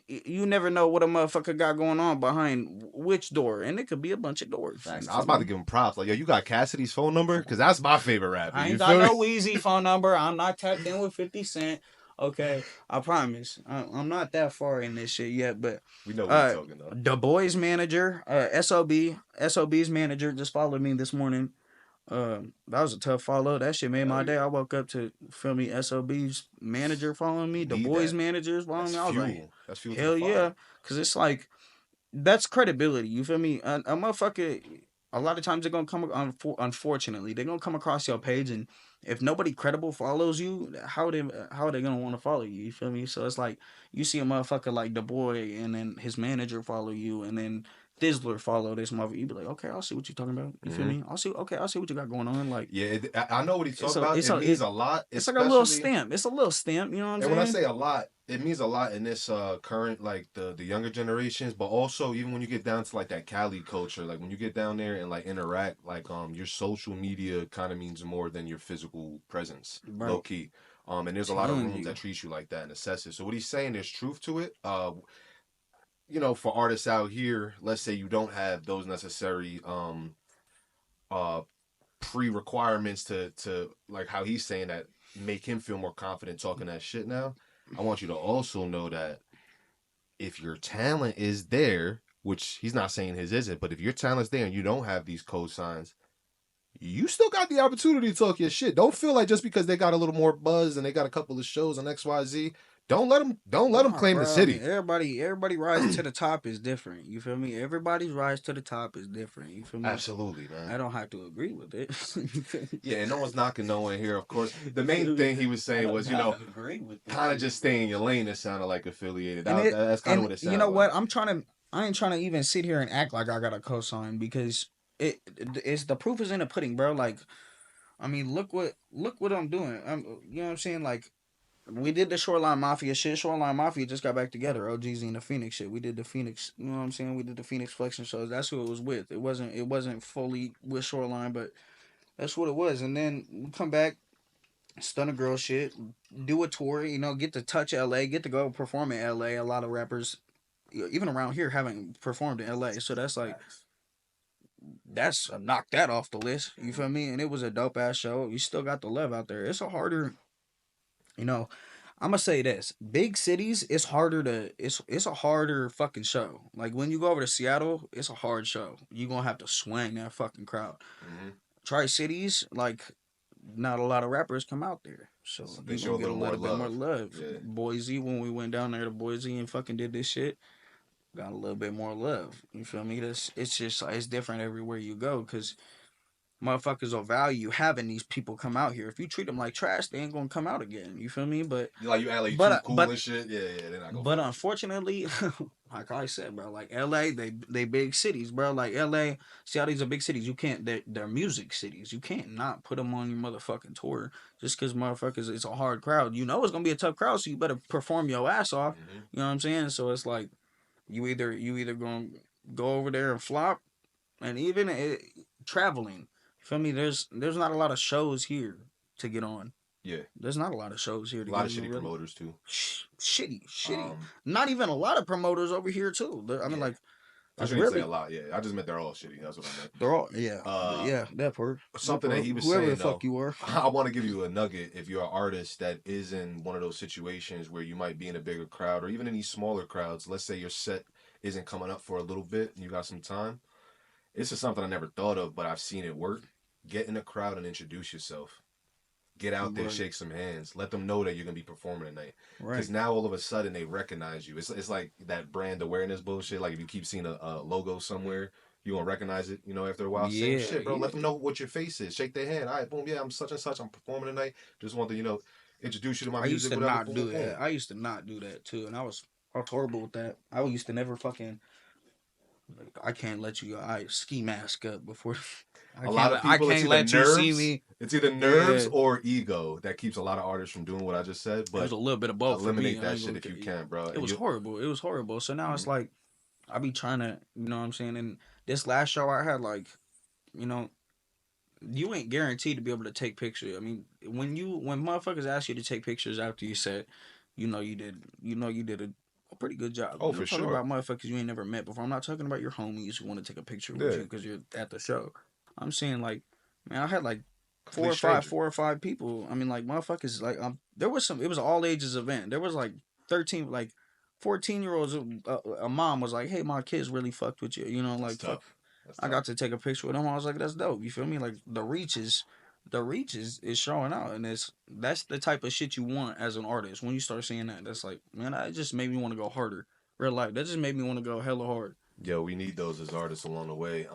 B: you never know what a motherfucker got going on behind which door, and it could be a bunch of doors.
C: Facts.
B: You
C: I was
B: feel
C: about to
B: me?
C: give him props. Like, yo, you got Cassidy's phone number? Because that's my favorite rapper.
B: I
C: You
B: ain't got
C: feel me?
B: no Weezy phone number. I'm not tapped in with 50 Cent. Okay, I promise. I'm not that far in this shit yet, but
C: We know what you're talking about.
B: the boys manager, SOB's manager just followed me this morning. That was a tough follow. That shit made my day. I woke up to feel me. SOB's manager following me. The
C: Need
B: boys
C: that.
B: managers following
C: That's
B: me. I was like,
C: fuel. That's fuel to the
B: hell yeah,
C: fire.
B: because it's like that's credibility. You feel me? A motherfucker. A lot of times they're gonna come. Unfortunately, they're gonna come across your page, and if nobody credible follows you, how are they gonna want to follow you? You feel me? So it's like you see a motherfucker like the boy, and then his manager follow you, and then Thizzler follow this motherfucker. You be like, okay, I'll see what you're talking about. You feel
C: Mm-hmm.
B: me? I'll see. Okay, I'll see what you got going on. Like,
C: Yeah, I know what he's talking about.
B: it's
C: It means a lot,
B: it's like a little
C: especially.
B: stamp. It's a little stamp. You know what I'm
C: And when I
B: saying?
C: say a lot, it means a lot in this current, like the younger generations, but also even when you get down to like that Cali culture, like when you get down there and like interact, like your social media kind of means more than your physical presence, low
B: Bro,
C: key. And there's a lot of
B: telling
C: rooms
B: you.
C: that treat you like that and assess it. So what he's saying, there's truth to it. For artists out here, let's say you don't have those necessary uh pre-requirements to like how he's saying that make him feel more confident talking that shit now. I want you to also know that if your talent is there, which he's not saying his isn't, but if your talent's there and you don't have these cosigns, you still got the opportunity to talk your shit. Don't feel like just because they got a little more buzz and they got a couple of shows on XYZ, don't let them
B: Nah,
C: claim the
B: bro. I mean,
C: city.
B: everybody rise to the top is different. You feel me? Everybody's rise to the top is different. You feel me?
C: Absolutely, man.
B: I don't have to agree with it.
C: Yeah, and no one's knocking no one here, of course. The main thing he was saying was, kind of just stay in your lane. It sounded like affiliated. That's kind of what it
B: you
C: sounded
B: know what?
C: like.
B: I ain't trying to even sit here and act like I got a cosign because it's the proof is in the pudding, bro. Like, I mean, look what I'm doing. You know what I'm saying? Like, we did the Shoreline Mafia shit. Shoreline Mafia just got back together. OGZ and the Phoenix shit. We did the Phoenix. You know what I'm saying? We did the Phoenix Flexion shows. That's who it was with. It wasn't fully with Shoreline, but that's what it was. And then we come back, stun a girl shit, do a tour. You know, get to touch LA, get to go perform in LA. A lot of rappers, even around here, haven't performed in LA. So that's like knock that off the list. You feel me? And it was a dope ass show. You still got the love out there. It's a harder, you know. I'm gonna say this: big cities, it's harder to it's a harder fucking show. Like when you go over to Seattle, it's a hard show. You gonna have to swing that fucking crowd.
C: Mm-hmm.
B: Tri cities, like not a lot of rappers come out there, so
C: They
B: you
C: show
B: gonna
C: a
B: get a
C: little more
B: little bit more
C: love.
B: love.
C: Yeah.
B: Boise, when we went down there to Boise and fucking did this shit, got a little bit more love. You feel me? It's just it's different everywhere you go because motherfuckers will value having these people come out here. If you treat them like trash, they ain't gonna come out again. You feel me? But
C: You act like you
B: but
C: too
B: uh,
C: cool
B: but
C: and shit. Yeah, they're not gonna
B: but
C: fuck with
B: unfortunately, like I said, bro, like LA, they big cities, bro. Like LA, Seattle, these are big cities. You can't they're music cities. You can't not put them on your motherfucking tour just because motherfuckers it's a hard crowd. You know it's gonna be a tough crowd, so you better perform your ass off.
C: you. Mm-hmm.
B: You know what I'm saying? So it's like you either gonna go over there and flop, and even traveling. You feel me? There's not a lot of shows here to get on.
C: Yeah,
B: There's not a lot of shows here to
C: a lot
B: get
C: of
B: on.
C: shitty
B: Really.
C: promoters too.
B: Shitty.
C: Um,
B: Not even a lot of promoters over here too. I mean,
C: yeah,
B: like,
C: I
B: it's
C: shouldn't say a
B: really
C: lot. Yeah, I just meant they're all shitty. That's what I meant.
B: they're all yeah,
C: Uh,
B: yeah. That
C: Something that
B: part.
C: he was
B: Whoever the
C: saying
B: fuck
C: though,
B: you are.
C: I want to give you a nugget. If you're an artist that is in one of those situations where you might be in a bigger crowd or even in these smaller crowds, let's say your set isn't coming up for a little bit and you got some time. This is something I never thought of, but I've seen it work. Get in a crowd and introduce yourself. Get out there,
B: Right,
C: shake some hands. Let them know that you're gonna be performing tonight.
B: right.
C: Because now all of a sudden they recognize you. It's like that brand awareness bullshit. Like if you keep seeing a logo somewhere, you gonna recognize it. After a while. Same
B: Yeah,
C: shit, bro.
B: yeah.
C: Let them know what your face is. Shake their hand. All right, boom. Yeah, I'm such and such. I'm performing tonight. Just want to introduce you to my
B: I used
C: music.
B: to
C: Whatever.
B: not
C: Boom, boom,
B: do
C: boom.
B: that. I used to not do that too, and I was horrible with that. I used to never fucking like, I can't let you. I ski mask up before.
C: A lot of
B: I
C: people, it's
B: can't
C: either
B: let you see
C: nerves.
B: me.
C: It's either nerves
B: Yeah,
C: or ego that keeps a lot of artists from doing what I just said.
B: it was
C: But
B: a little bit of both for me.
C: eliminate that shit if you can, bro.
B: It
C: And
B: was
C: you,
B: horrible. It was horrible. So now it's
C: Mhm.
B: like I be trying to, you know what I'm saying. And this last show I had, like, you know, you ain't guaranteed to be able to take pictures. I mean, when motherfuckers ask you to take pictures after you set, you did a pretty good job.
C: Oh,
B: And I'm
C: for
B: talking
C: sure.
B: about motherfuckers you ain't never met before. I'm not talking about your homies who want to take a picture with
C: Yeah,
B: you because you're at the show. I'm saying, like, man, I had like
C: complete stranger.
B: four or five people. I mean, like, motherfuckers, like, there was some. It was an all ages event. There was like 13, like 14-year-olds. A mom was like, "Hey, my kids really fucked with you. You know,
C: That's
B: like, fuck."
C: tough. That's
B: I
C: tough.
B: got to take a picture with them. I was like, that's dope. You feel me? Like the reach is showing out, and that's the type of shit you want as an artist. When you start seeing that, that's like, man, that just made me want to go harder. Real life, that just made me want to go hella hard.
C: Yo, we need those as artists along the way.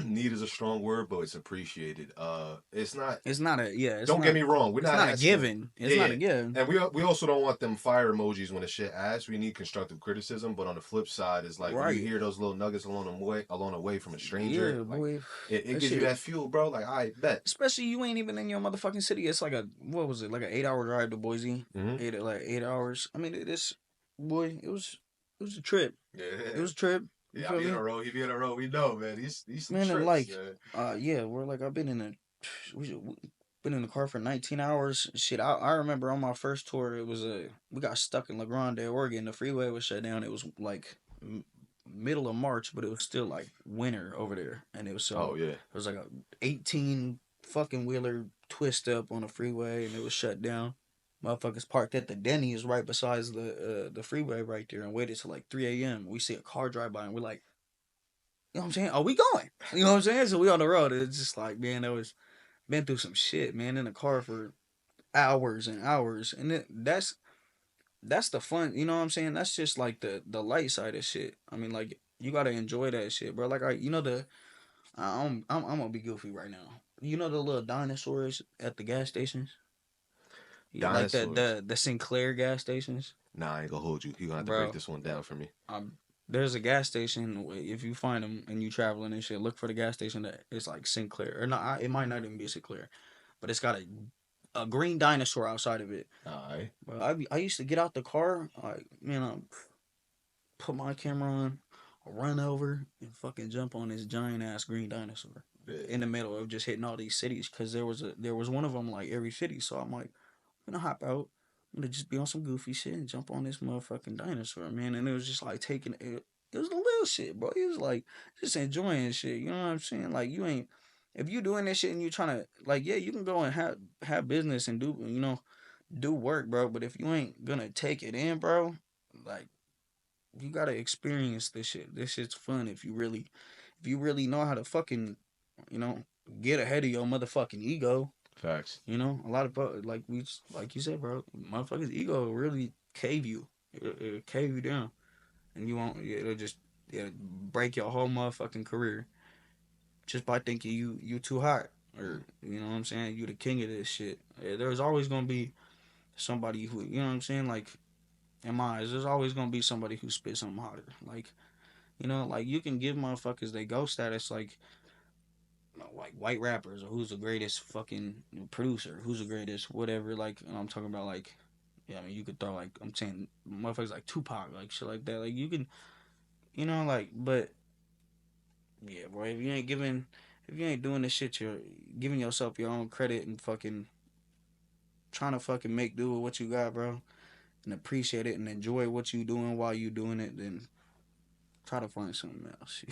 C: Need is a strong word, but it's appreciated. It's not.
B: It's not a yeah.
C: Don't get me wrong. We're
B: It's
C: not
B: not a
C: asking.
B: given. It's
C: Yeah,
B: not
C: yeah.
B: a given.
C: And we also don't want them fire emojis when the shit asks. We need constructive criticism. But on the flip side, it's like when you
B: Right.
C: hear those little nuggets along the way from a stranger,
B: Yeah,
C: like
B: boy.
C: it
B: That
C: gives you
B: shit.
C: that fuel, bro. Like I bet.
B: Especially you ain't even in your motherfucking city. It's like a what was it? Like an 8 hour drive to Boise.
C: Mm-hmm.
B: 8 hours. I mean, it is. Boy, it was a trip. It
C: Yeah,
B: was a trip. You
C: yeah. I
B: feel
C: be on
B: me?
C: the road. He be on the road. We know, man. These some
B: Man, and
C: trips,
B: like,
C: man.
B: yeah, we're like I've been in a, we been in the car for 19 hours. Shit, I remember on my first tour, it was we got stuck in La Grande, Oregon. The freeway was shut down. It was like middle of March, but it was still like winter over there, and it was
C: Oh yeah.
B: it was like a 18 fucking wheeler twist up on the freeway, and it was shut down. Motherfuckers parked at the Denny's right beside the freeway right there and waited till like 3 a.m. We see a car drive by and we're like, you know what I'm saying? Are we going? You know what I'm saying? So we on the road. It's just like, man, that was been through some shit, man, in the car for hours and hours. And that's the fun, you know what I'm saying? That's just like the light side of shit. I mean, like you gotta enjoy that shit, bro. Like I'm gonna be goofy right now. You know the little dinosaurs at the gas stations? Like
C: Dinosaurs.
B: the Sinclair gas stations?
C: Nah, I ain't gonna hold you. You gonna have to break
B: Bro,
C: this one down for me.
B: um, there's a gas station. If you find them and you traveling and shit, look for the gas station that is like Sinclair or not. It might not even be Sinclair, but it's got a green dinosaur outside of it.
C: Alright.
B: But I used to get out the car, like man, put my camera on, run over and fucking jump on this giant ass green dinosaur in the middle of just hitting all these cities because there was one of them like every city. So I'm like, I'm gonna hop out. I'm gonna just be on some goofy shit and jump on this motherfucking dinosaur, man. And it was just like taking it. It was the little shit, bro. It was like just enjoying shit. You know what I'm saying? Like you ain't if you doing this shit and you trying to like yeah, you can go and have business and do work, bro. But if you ain't gonna take it in, bro, like you gotta experience this shit. This shit's fun if you really know how to fucking you know get ahead of your motherfucking ego.
C: Facts.
B: You know, a lot of like like you said, bro, motherfuckers' ego will really cave you. It'll cave you down, and you won't. It'll break your whole motherfucking career just by thinking you too hot or you know what I'm saying. You the king of this shit. There's always gonna be somebody who you know what I'm saying. Like in my eyes, there's always gonna be somebody who spits something hotter. Like you know, like you can give motherfuckers they go status like white rappers or who's the greatest fucking producer, who's the greatest whatever. Like I'm talking about like yeah, I mean you could throw like I'm saying motherfuckers like Tupac, like shit like that. Like you can you know like but yeah, boy, if you ain't doing this shit, you're giving yourself your own credit and fucking trying to fucking make do with what you got, bro, and appreciate it and enjoy what you doing while you doing it. Then try to find something else.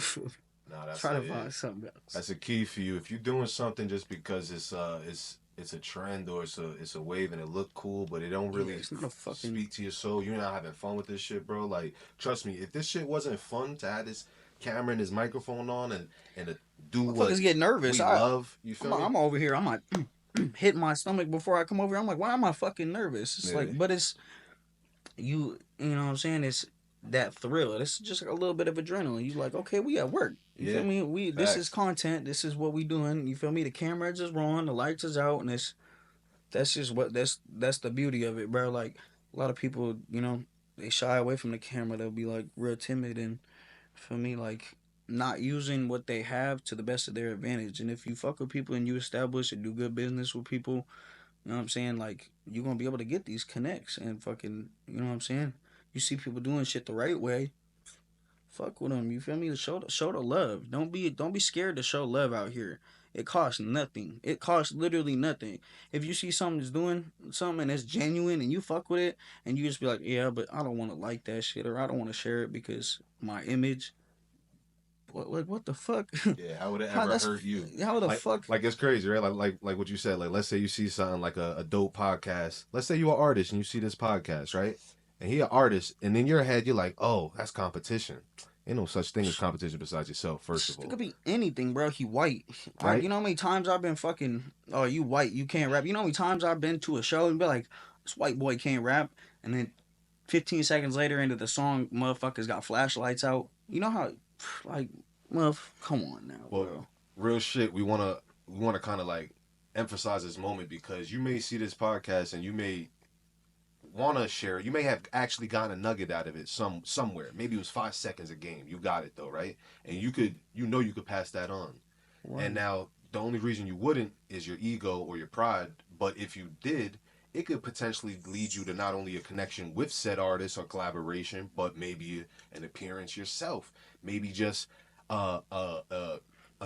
C: Nah, that's
B: Try
C: a
B: to
C: yeah.
B: find something else.
C: That's a key for you. If you're doing something just because it's a trend or it's a wave and it look cool, but it don't
B: Yeah,
C: really
B: it's not a fucking
C: speak to your soul, you're not having fun with this shit, bro. Like, trust me, if this shit wasn't fun to have this camera and this microphone on and to do what
B: motherfuckers get nervous.
C: we love, you feel me?
B: I'm over here. I'm like hitting my stomach before I come over here. I'm like, why am I fucking nervous? It's
C: Yeah,
B: like, but it's you know what I'm saying? It's that thrill. It's just like a little bit of adrenaline. You like, okay, we at work. You feel
C: yeah,
B: me? We this is
C: facts.
B: content. This is what we doing. You feel me? The camera is just rolling. The lights is out, and that's just what that's the beauty of it, bro. Like a lot of people, you know, they shy away from the camera. They'll be like real timid and for me, like not using what they have to the best of their advantage. And if you fuck with people and you establish and do good business with people, you know what I'm saying? Like you're gonna be able to get these connects and fucking, you know what I'm saying? You see people doing shit the right way. fuck with them. You feel me? Show the love. Don't be scared to show love out here. It costs nothing. It costs literally nothing. If you see something that's doing something and it's genuine and you fuck with it and you just be like, yeah, but I don't want to like that shit or I don't want to share it because my image. What the fuck?
C: Yeah, how would it
B: How
C: ever
B: that's
C: hurt you?
B: how the fuck?
C: Like it's crazy, right? Like what you said. Like let's say you see something like a dope podcast. Let's say you're an artist and you see this podcast, right? And he an artist, and in your head you're like, oh, that's competition. Ain't no such thing as competition besides yourself. First of
B: It
C: all,
B: could be anything, bro. He white.
C: right?
B: You know how many times I've been fucking. Oh, you white. You can't rap. You know how many times I've been to a show and be like, this white boy can't rap, and then 15 seconds later into the song, motherfuckers got flashlights out. You know how, like, come on now,
C: Well,
B: bro.
C: real shit. We wanna kind of like emphasize this moment because you may see this podcast and you may want to share. You may have actually gotten a nugget out of it somewhere. Maybe it was 5 seconds a game. You got it though, right? And you could pass that on. And
B: Right.
C: now the only reason you wouldn't is your ego or your pride. But if you did, it could potentially lead you to not only a connection with said artist or collaboration, but maybe an appearance yourself. Maybe just a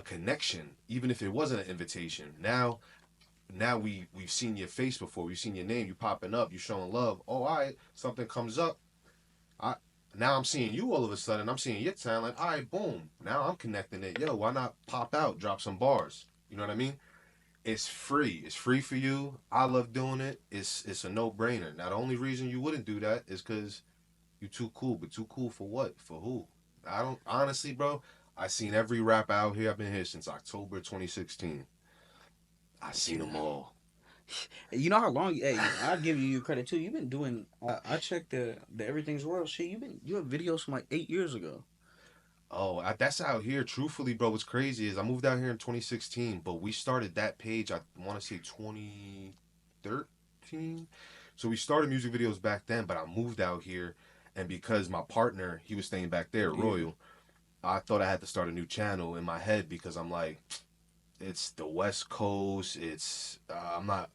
C: connection, even if it wasn't an invitation. Now we've seen your face before. We've seen your name. You popping up. You showing love. Oh, all right. Something comes up. I Now I'm seeing you all of a sudden. I'm seeing your talent. All right, boom. Now I'm connecting it. Yo, why not pop out, drop some bars? You know what I mean? It's free. It's free for you. I love doing it. It's a no brainer. Now the only reason you wouldn't do that is because you too cool. But too cool for what? For who? I don't honestly, bro. I seen every rap out here. I've been here since October 2016. I seen them all.
B: You know how long? Hey, I give you credit too. You've been doing. I checked the Everything's World shit. You have videos from like 8 years ago.
C: Oh, that's out here. Truthfully, bro, what's crazy is I moved out here in 2016, but we started that page, I want to say 2013. So we started music videos back then, but I moved out here, and because my partner, he was staying back there,
B: Yeah.
C: Royal, I thought I had to start a new channel in my head because I'm like, it's the West Coast. I'm not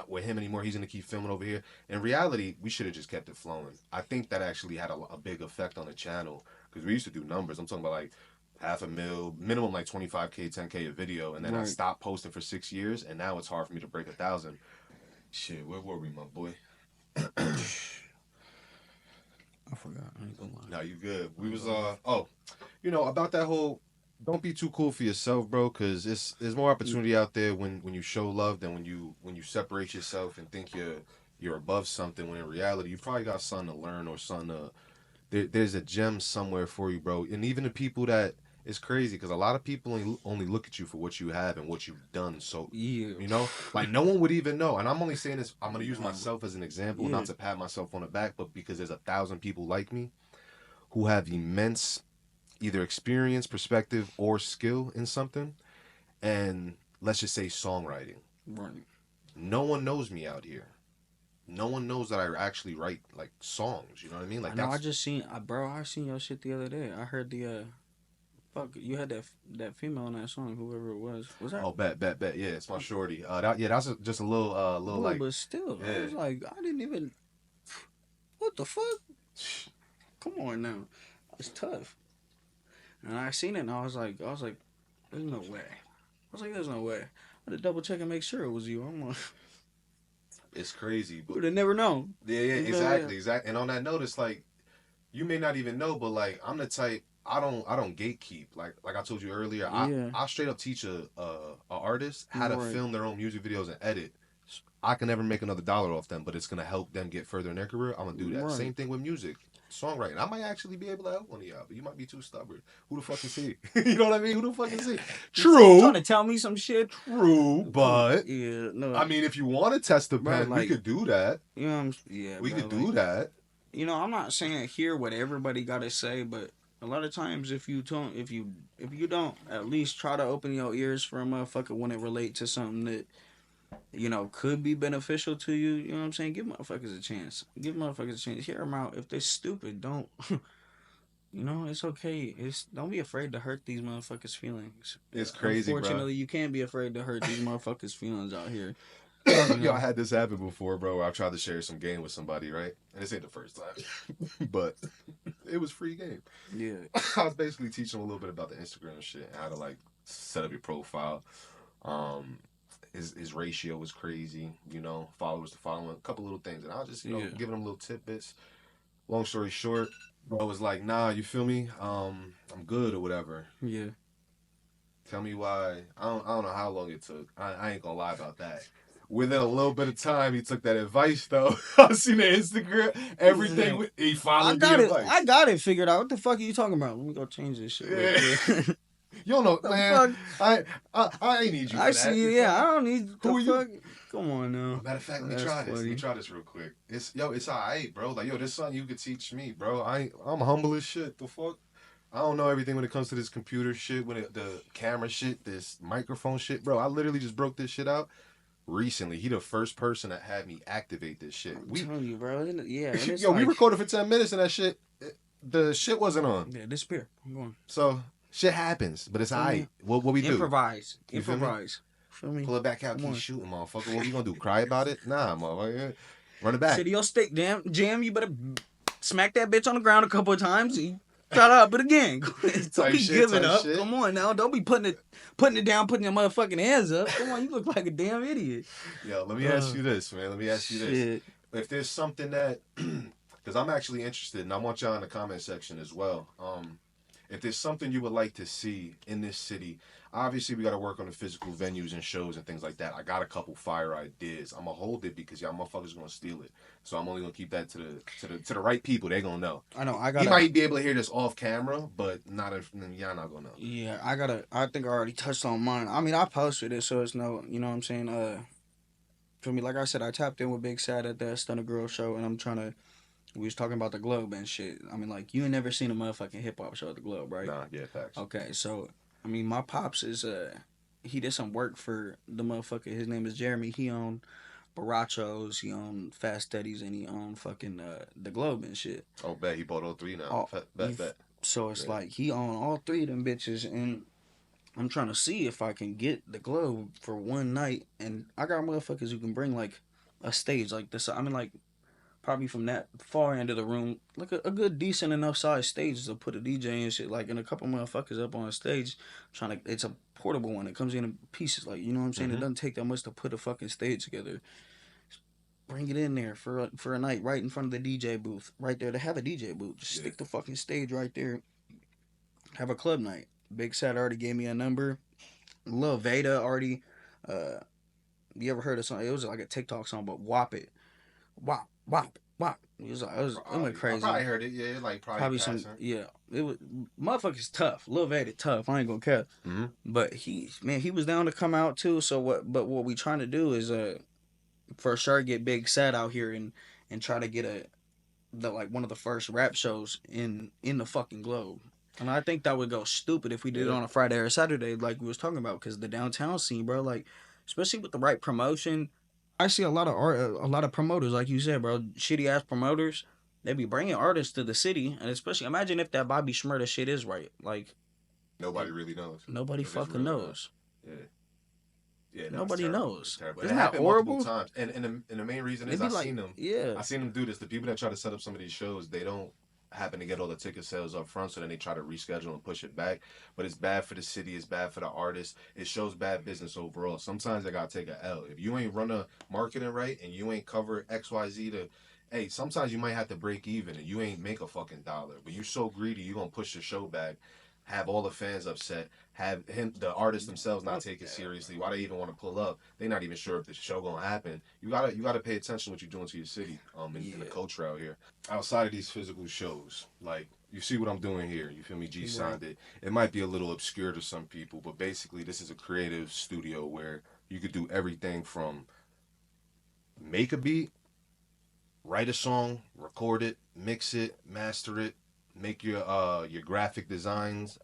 C: with him anymore. He's gonna keep filming over here. In reality, we should have just kept it flowing. I think that actually had a big effect on the channel because we used to do numbers. I'm talking about like half a mil, minimum like 25K, 10K a video, and then I
B: Right.
C: stopped posting for 6 years, and now it's hard for me to break 1,000. Shit, where were we, my boy?
B: I forgot. I ain't gonna lie.
C: No, you good. We was about that whole don't be too cool for yourself, bro, cuz there's more opportunity out there when you show love than when you separate yourself and think you're above something when in reality you probably got something to learn or something to there's a gem somewhere for you, bro. And even the people that it's crazy because a lot of people only look at you for what you have and what you've done. So,
B: Yeah.
C: like no one would even know. And I'm only saying this, I'm going to use myself as an example,
B: Yeah.
C: not to pat myself on the back, but because there's 1,000 people like me who have immense either experience, perspective, or skill in something. And let's just say songwriting.
B: Right.
C: No one knows me out here. No one knows that I actually write like songs. You know what I mean?
B: I
C: Like
B: know. I
C: that's
B: just seen. Bro, I seen your shit the other day. I heard the fuck. You had that female in that song. Whoever it was. Was that?
C: oh bet. Yeah, it's my shorty. Just a little
B: Bro,
C: like
B: but still, I
C: yeah.
B: was like, I didn't even. What the fuck? Come on now. It's tough. And I seen it, and I was like, there's no way. I was like, there's no way. I had to double check and make sure it was you. I'm like,
C: It's crazy, but
B: would have never known.
C: yeah,
B: You feel me?
C: exactly. And on that note, it's like you may not even know, but like I'm the type I don't gatekeep. Like I told you earlier,
B: Yeah.
C: I straight up teach a artist how to
B: Right.
C: film their own music videos and edit. I can never make another dollar off them, but it's gonna help them get further in their career. I'm gonna do that.
B: Right.
C: Same thing with music, songwriting. I might actually be able to help one of y'all, but you might be too stubborn. Who the fuck is he? You know what I mean? Who the fuck is he?
B: You
C: True,
B: trying to tell me some shit?
C: true, but
B: Yeah, no.
C: I mean, if you want to test the
B: Bro,
C: pen, we
B: like,
C: could do that.
B: you know what yeah,
C: We
B: bro,
C: could do
B: like,
C: that.
B: I'm not saying hear what everybody got to say, but a lot of times if you don't at least try to open your ears for a motherfucker when it relate to something that could be beneficial to you. You know what I'm saying? Give motherfuckers a chance. Give motherfuckers a chance. Hear them out. If they're stupid, don't. It's okay. Don't be afraid to hurt these motherfuckers' feelings.
C: It's crazy, bro.
B: Unfortunately, you can't be afraid to hurt these motherfuckers' feelings out here.
C: Yo, I had this happen before, bro. Where I tried to share some game with somebody, right? And this ain't the first time, but it was free game.
B: Yeah.
C: I was basically teaching him a little bit about the Instagram shit and how to like set up your profile. His ratio was crazy, you know, followers to following, a couple little things, and I was just giving him little tidbits. Long story short, bro was like, nah, you feel me? I'm good or whatever.
B: Yeah.
C: Tell me why. I don't know how long it took. I ain't gonna lie about that. Within a little bit of time, he took that advice though. I seen the Instagram, everything. He followed the advice.
B: I got it figured out. What the fuck are you talking about? Let me go change this shit.
C: Yeah. You don't know, man. I ain't need you.
B: I
C: for
B: see
C: that.
B: you. Yeah, I don't need.
C: Who are
B: fuck?
C: you?
B: Come on now.
C: Matter of fact, let me try this real quick. It's alright, bro. Like, yo, this something you could teach me, bro. I'm humble as shit. The fuck. I don't know everything when it comes to this computer shit, the camera shit, this microphone shit, bro. I literally just broke this shit out recently. He the first person that had me activate this shit.
B: I'm telling you, bro. Yeah.
C: Yo, we recorded for 10 minutes and that shit, the shit wasn't on.
B: Yeah, disappear. I'm going.
C: So shit happens, but it's alright. What we do?
B: Improvise.
C: Feel me? Pull it back out, keep shooting, motherfucker. What we gonna do? Cry about it? Nah, motherfucker. Run it back.
B: City your stick, jam. You better smack that bitch on the ground a couple of times. Try to up it again. Don't be giving up. Shit. Come on now. Don't be putting it down, putting your motherfucking hands up. Come on, you look like a damn idiot.
C: Yo, let me ask you this, man. If there's something that, because I'm actually interested, and I want y'all in the comment section as well. If there's something you would like to see in this city, obviously we got to work on the physical venues and shows and things like that. I got a couple fire ideas. I'm gonna hold it because y'all motherfuckers gonna steal it. So I'm only gonna keep that to the right people. They gonna know.
B: I know.
C: You might be able to hear this off camera, but not if y'all not gonna know.
B: Yeah, I think I already touched on mine. I mean, I posted it, so it's no. You know what I'm saying? For me, like I said, I tapped in with Big Sad at the Stunner Girl show, and I'm trying to. We was talking about the Globe and shit. I mean, like, you ain't never seen a motherfucking hip-hop show at the Globe, right?
C: Nah, yeah, facts.
B: Okay, so, I mean, my pops is, he did some work for the motherfucker. His name is Jeremy. He owned Barachos, he owned Fast Studies, and he owned fucking, the Globe and shit.
C: Oh, bet. He bought all three now. Bet.
B: So, it's like, he owned all three of them bitches, and I'm trying to see if I can get the Globe for one night, and I got motherfuckers who can bring, like, a stage like this. I mean, like, probably from that far end of the room, like a good decent enough size stage to put a DJ and shit, like, and a couple motherfuckers up on stage it's a portable one. It comes in pieces, like, you know what I'm saying? Mm-hmm. It doesn't take that much to put a fucking stage together. Bring it in there for a night right in front of the DJ booth, right there. To have a DJ booth, just stick the fucking stage right there. Have a club night. Big Sad already gave me a number. Lil Veda already, you ever heard of something? It was like a TikTok song, but Wop It. Wop. It went crazy.
C: I probably heard it, yeah, like probably
B: some, yeah. It was motherfucker's tough. Lil Veda tough. I ain't gonna care.
C: Mm-hmm.
B: But he was down to come out too. So what we trying to do is for sure get Big Sad out here and try to get one of the first rap shows in the fucking Globe. And I think that would go stupid if we did it on a Friday or Saturday, like we was talking about, because the downtown scene, bro, like, especially with the right promotion. I see a lot of promoters, like you said, bro, shitty ass promoters. They be bringing artists to the city, and especially imagine if that Bobby Shmurda shit is right. Like,
C: nobody really knows.
B: Nobody fucking knows.
C: Yeah,
B: nobody knows.
C: Isn't that horrible? Times. And the main reason is seen them.
B: Yeah,
C: I seen them do this. The people that try to set up some of these shows, they don't happen to get all the ticket sales up front, so then they try to reschedule and push it back. But it's bad for the city, it's bad for the artists, it shows bad business overall. Sometimes they gotta take a L. If you ain't run a marketing right and you ain't cover XYZ to, hey, sometimes you might have to break even and you ain't make a fucking dollar, but you so greedy you gonna push the show back, have all the fans upset, have the artists themselves not take it seriously. Why they even want to pull up? They're not even sure if the show gonna happen. You gotta pay attention to what you're doing to your city, in the culture out here. Outside of these physical shows, like, you see what I'm doing here. You feel me? G signed it. It might be a little obscure to some people, but basically this is a creative studio where you could do everything from make a beat, write a song, record it, mix it, master it, make your graphic designs.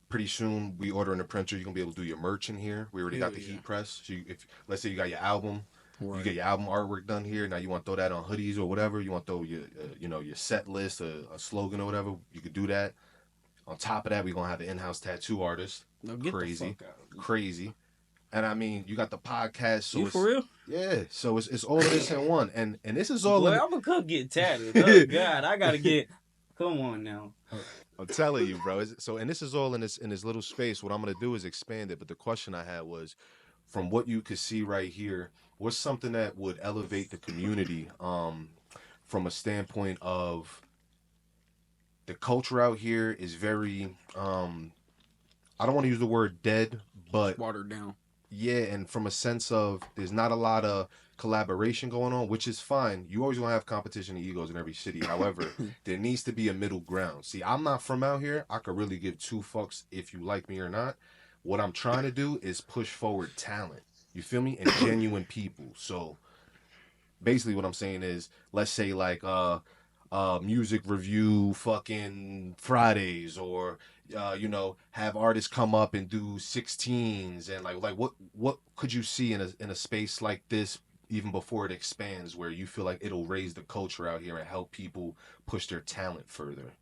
C: Pretty soon we order in a printer. You're gonna be able to do your merch in here. We already got the heat press. So if let's say you got your album, you get your album artwork done here. Now you want to throw that on hoodies or whatever. You want to throw your your set list, a slogan or whatever. You could do that. On top of that, we're gonna have an in-house tattoo artist. Crazy. And I mean, you got the podcast. So
B: you for real?
C: Yeah. So it's all of this in one. And this is all.
B: Boy, I'm gonna come get tatted. Oh God, I gotta get. Come on now.
C: I'm telling you, bro. So, and this is all in this little space. What I'm gonna do is expand it. But the question I had was, from what you could see right here, what's something that would elevate the community, from a standpoint of the culture out here is very, I don't want to use the word dead,
B: It's
C: but
B: watered down.
C: yeah, and from a sense of there's not a lot of collaboration going on, which is fine. You always gonna have competition and egos in every city. However, there needs to be a middle ground. See, I'm not from out here. I could really give two fucks if you like me or not. What I'm trying to do is push forward talent. You feel me? And genuine people. So basically what I'm saying is, let's say like music review fucking Fridays, or have artists come up and do 16s, and like what could you see in a space like this even before it expands, where you feel like it'll raise the culture out here and help people push their talent further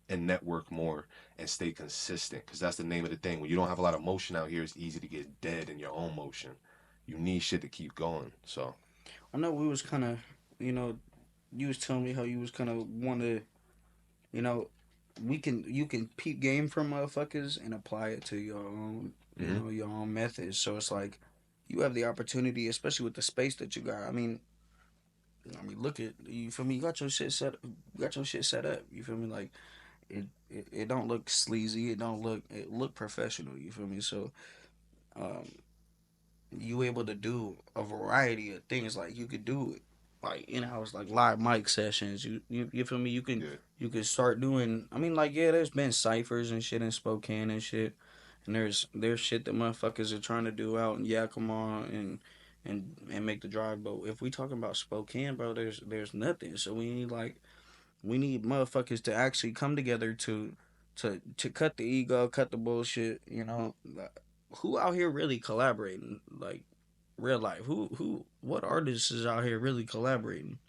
C: and network more and stay consistent, because that's the name of the thing. When you don't have a lot of motion out here, it's easy to get dead in your own motion. You need shit to keep going. So
B: I know we was kind of, you know, you was telling me how you was kind of want to, you know, you can peep game from motherfuckers and apply it to your own,
C: mhm.
B: your own methods. So it's like you have the opportunity, especially with the space that you got. Look at you feel me. You got your shit set. You got your shit set up. You feel me? Like it don't look sleazy. It look professional. You feel me? So um, you able to do a variety of things. Like you could do it like in house, like live mic sessions. You feel me?
C: Yeah.
B: You could start doing. Like yeah, there's been ciphers and shit in Spokane and shit, and there's shit that motherfuckers are trying to do out in Yakima and make the drive. But if we talking about Spokane, bro, there's nothing. So we need motherfuckers to actually come together to cut the ego, cut the bullshit. Who out here really collaborating? Like real life. What artists is out here really collaborating?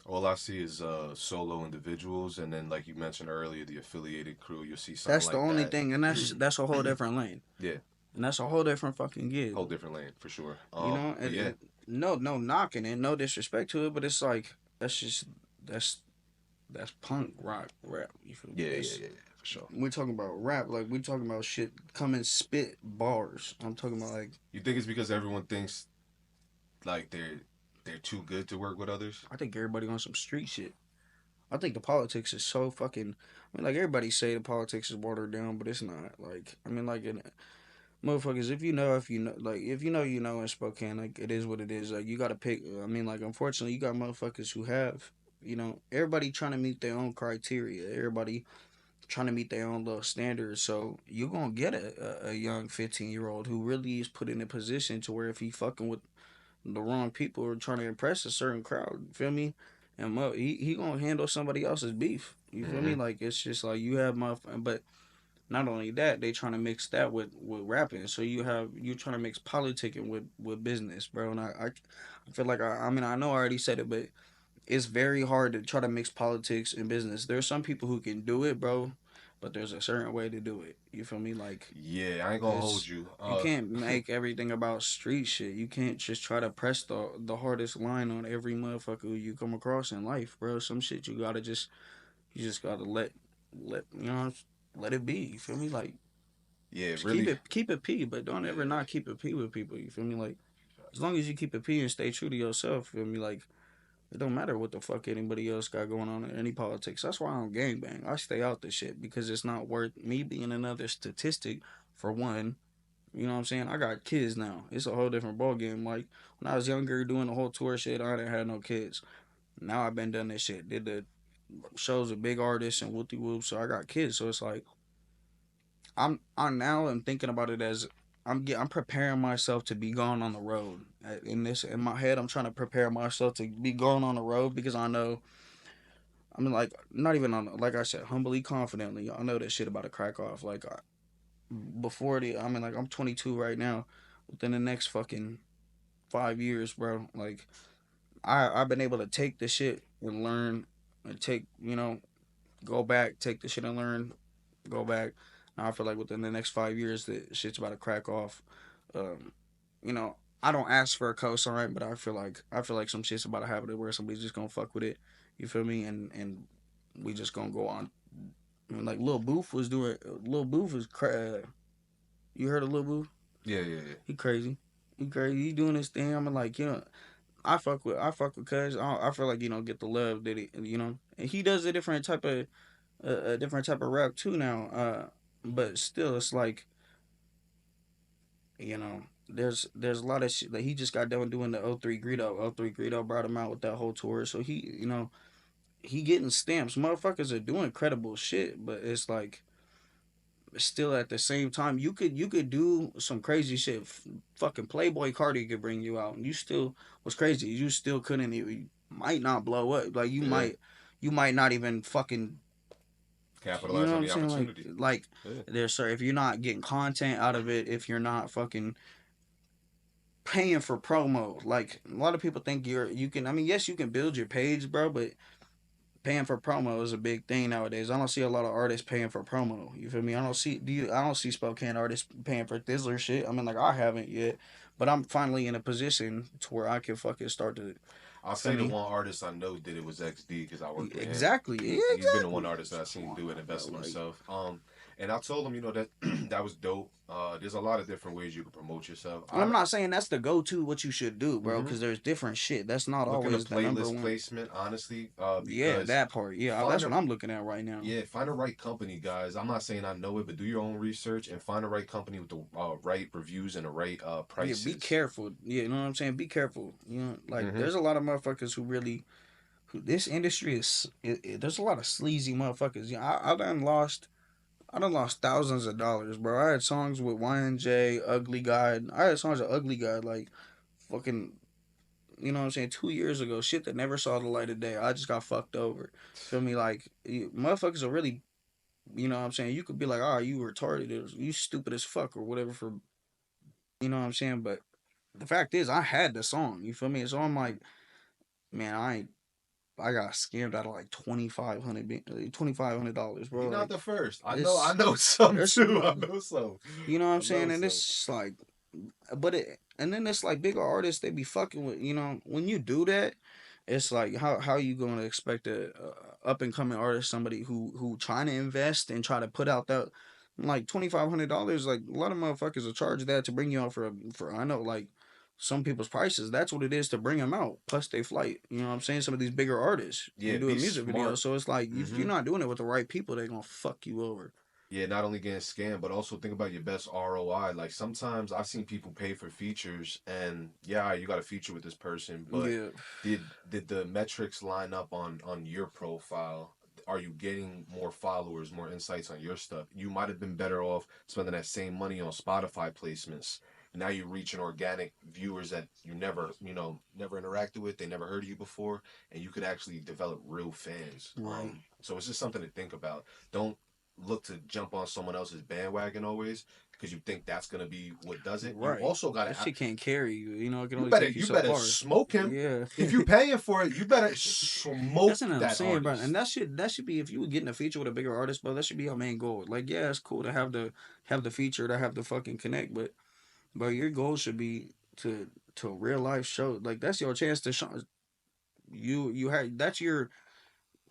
C: All I see is solo individuals, and then like you mentioned earlier, the affiliated crew. You'll see something
B: That's the
C: like
B: only
C: that.
B: thing, and that's a whole different lane,
C: Yeah,
B: and that's a whole different fucking gig.
C: whole different lane for sure. But
B: And,
C: yeah,
B: no knocking it, no disrespect to it, but it's like that's that's punk rock rap. You feel me?
C: for sure.
B: We're talking about rap, like we're talking about shit. Come and spit bars. I'm talking about like
C: You think it's because everyone thinks like they're too good to work with others?
B: I think everybody on some street shit. I think the politics is so fucking. Like everybody say the politics is watered down, but it's not. Like motherfuckers. If you know, like if you know, you know. In Spokane, like it is what it is. Like you gotta pick. Like unfortunately, you got motherfuckers who have. Everybody trying to meet their own criteria. Everybody trying to meet their own little standards. So you're gonna get a young 15-year-old who really is put in a position to where if he fucking with the wrong people or trying to impress a certain crowd, feel me? And he gonna handle somebody else's beef. You feel me?
C: Mm-hmm.
B: Like it's just like you have but not only that, they trying to mix that with rapping. So you trying to mix politicking with business, bro. And I feel like I know I already said it, but it's very hard to try to mix politics and business. There's some people who can do it, bro, but there's a certain way to do it. You feel me? Like
C: Yeah, I ain't gonna hold
B: it's
C: you.
B: you can't make everything about street shit. You can't just try to press the hardest line on every motherfucker you come across in life, bro. Some shit you just gotta let let it be. You feel me? Like
C: Yeah,
B: just
C: really.
B: keep it P, but don't ever
C: Yeah,
B: not keep it P with people. You feel me? Like as long as you keep it P and stay true to yourself, feel me? Like it don't matter what the fuck anybody else got going on in any politics. That's why I don't gangbang. I stay out this shit because it's not worth me being another statistic for one. You know what I'm saying? I got kids now. It's a whole different ball game. Like when I was younger doing the whole tour shit, I didn't have no kids. Now I've been doing this shit. Did the shows with big artists and whoopty whoop. So I got kids. So it's like I'm thinking about it as I'm preparing myself to be gone on the road. In my head, I'm trying to prepare myself to be gone on the road because I know like not even on like I said, humbly, confidently. I know that shit about to crack off. Like before like I'm 22 right now. Within the next fucking 5 years, bro. Like I've been able to take the shit and learn and take go back, take the shit and learn, go back. Now I feel like within the next 5 years that shit's about to crack off. Um, you know, I don't ask for a cosign, but I feel like some shit's about to happen where somebody's just gonna fuck with it. You feel me? And we just gonna go on. Like Lil Booth was doing. Lil Booth is you heard of Lil Booth?
C: Yeah, yeah, yeah.
B: He crazy. He crazy. He doing his thing. I'm like, I fuck with Cuz. I feel like get the love that and he does a different type of rap too now. But still, it's like there's a lot of shit. Like he just got done doing the O3 Greedo. O3 Greedo brought him out with that whole tour. So he getting stamps. Motherfuckers are doing credible shit, but it's like still at the same time you could do some crazy shit. Fucking Playboy Cardi could bring you out, and you still was crazy. You still couldn't. You might not blow up. Like
C: Yeah.
B: you might not even fucking. You
C: Capitalize
B: know what
C: on
B: I'm
C: the
B: saying?
C: opportunity.
B: Like
C: Yeah.
B: there's if you're not getting content out of it, if you're not fucking paying for promo, like a lot of people think you can. I mean, yes, you can build your page, bro, but paying for promo is a big thing nowadays. I don't see a lot of artists paying for promo. You feel me? I don't see Spokane artists paying for Thizzler shit. I mean, like I haven't yet, but I'm finally in a position to where I can fucking start to.
C: I'll
B: Feel
C: say the
B: me?
C: one artist I know did it was XD because I worked with him.
B: Exactly. Yeah,
C: He's been the one
B: exactly.
C: artist that I
B: Come
C: seen
B: on
C: do it,
B: now, bro.
C: invest in
B: Like,
C: himself. And I told him, that that was dope. There's a lot of different ways you can promote yourself.
B: and I'm not saying that's the go-to what you should do, bro,
C: Mhm.
B: because there's different shit. That's not
C: Look into
B: always the number
C: playlist
B: one.
C: placement, honestly,
B: Yeah,
C: because
B: that part. Yeah,
C: find
B: that's
C: a
B: what I'm looking at right now.
C: yeah, find the right company, guys. I'm not saying I know it, but do your own research and find the right company with the right reviews and the right
B: Yeah, be
C: prices.
B: careful. Yeah, you know what I'm saying? Be careful. Like
C: Hmm.
B: there's a lot of motherfuckers who really this industry is there's a lot of sleazy motherfuckers. I done lost thousands of dollars, bro. I had songs with YNJ, Ugly God. I had songs with Ugly God like fucking you know what I'm saying, 2 years ago. Shit that never saw the light of day. I just got fucked over. Feel me? Like motherfuckers are really you know what I'm saying? You could be like, oh, you retarded or you stupid as fuck or whatever for you know what I'm saying? But the fact is I had the song. You feel me? So I'm like, man, I got scammed out of like $2,500,
C: You're
B: bro.
C: not
B: Like
C: the first. I
B: it's
C: know some
B: there's
C: too. I know some.
B: you know what I'm
C: I know
B: saying, and
C: some.
B: it's like, but and then it's like bigger artists they be fucking with. When you do that, it's like how you gonna expect a up and coming artist, somebody who trying to invest and try to put out that like $2,500. Like a lot of motherfuckers will charge that to bring you out for I know like some people's prices. That's what it is to bring them out plus they flight. You know what I'm saying? Some of these bigger artists
C: Yeah,
B: and
C: be
B: doing music videos.
C: smart.
B: So it's like
C: Hmm.
B: you're not doing it with the right people. They're gonna fuck you over.
C: Yeah, not only getting scammed, but also think about your best ROI. Like sometimes I've seen people pay for features, and yeah, you got a feature with this person, but
B: Yeah.
C: did the metrics line up on your profile? Are you getting more followers, more insights on your stuff? You might have been better off spending that same money on Spotify placements. Now you're reaching organic viewers that you never interacted with. They never heard of you before, and you could actually develop real fans.
B: Right.
C: So it's just something to think about. Don't look to jump on someone else's bandwagon always because you think that's gonna be what does it. You
B: Right.
C: also
B: That
C: gotta
B: shit can't carry you. It can
C: you
B: only
C: better
B: take you
C: you
B: so
C: better
B: far.
C: smoke him.
B: Yeah.
C: If you paying for it, you better smoke
B: That's what I'm
C: that
B: saying, bro. And
C: artist.
B: that should be if you were getting a feature with a bigger artist, bro. That should be your main goal. Like, yeah, it's cool to have the feature to have the fucking connect, but your goal should be to real life show. Like that's your chance to show you have that's your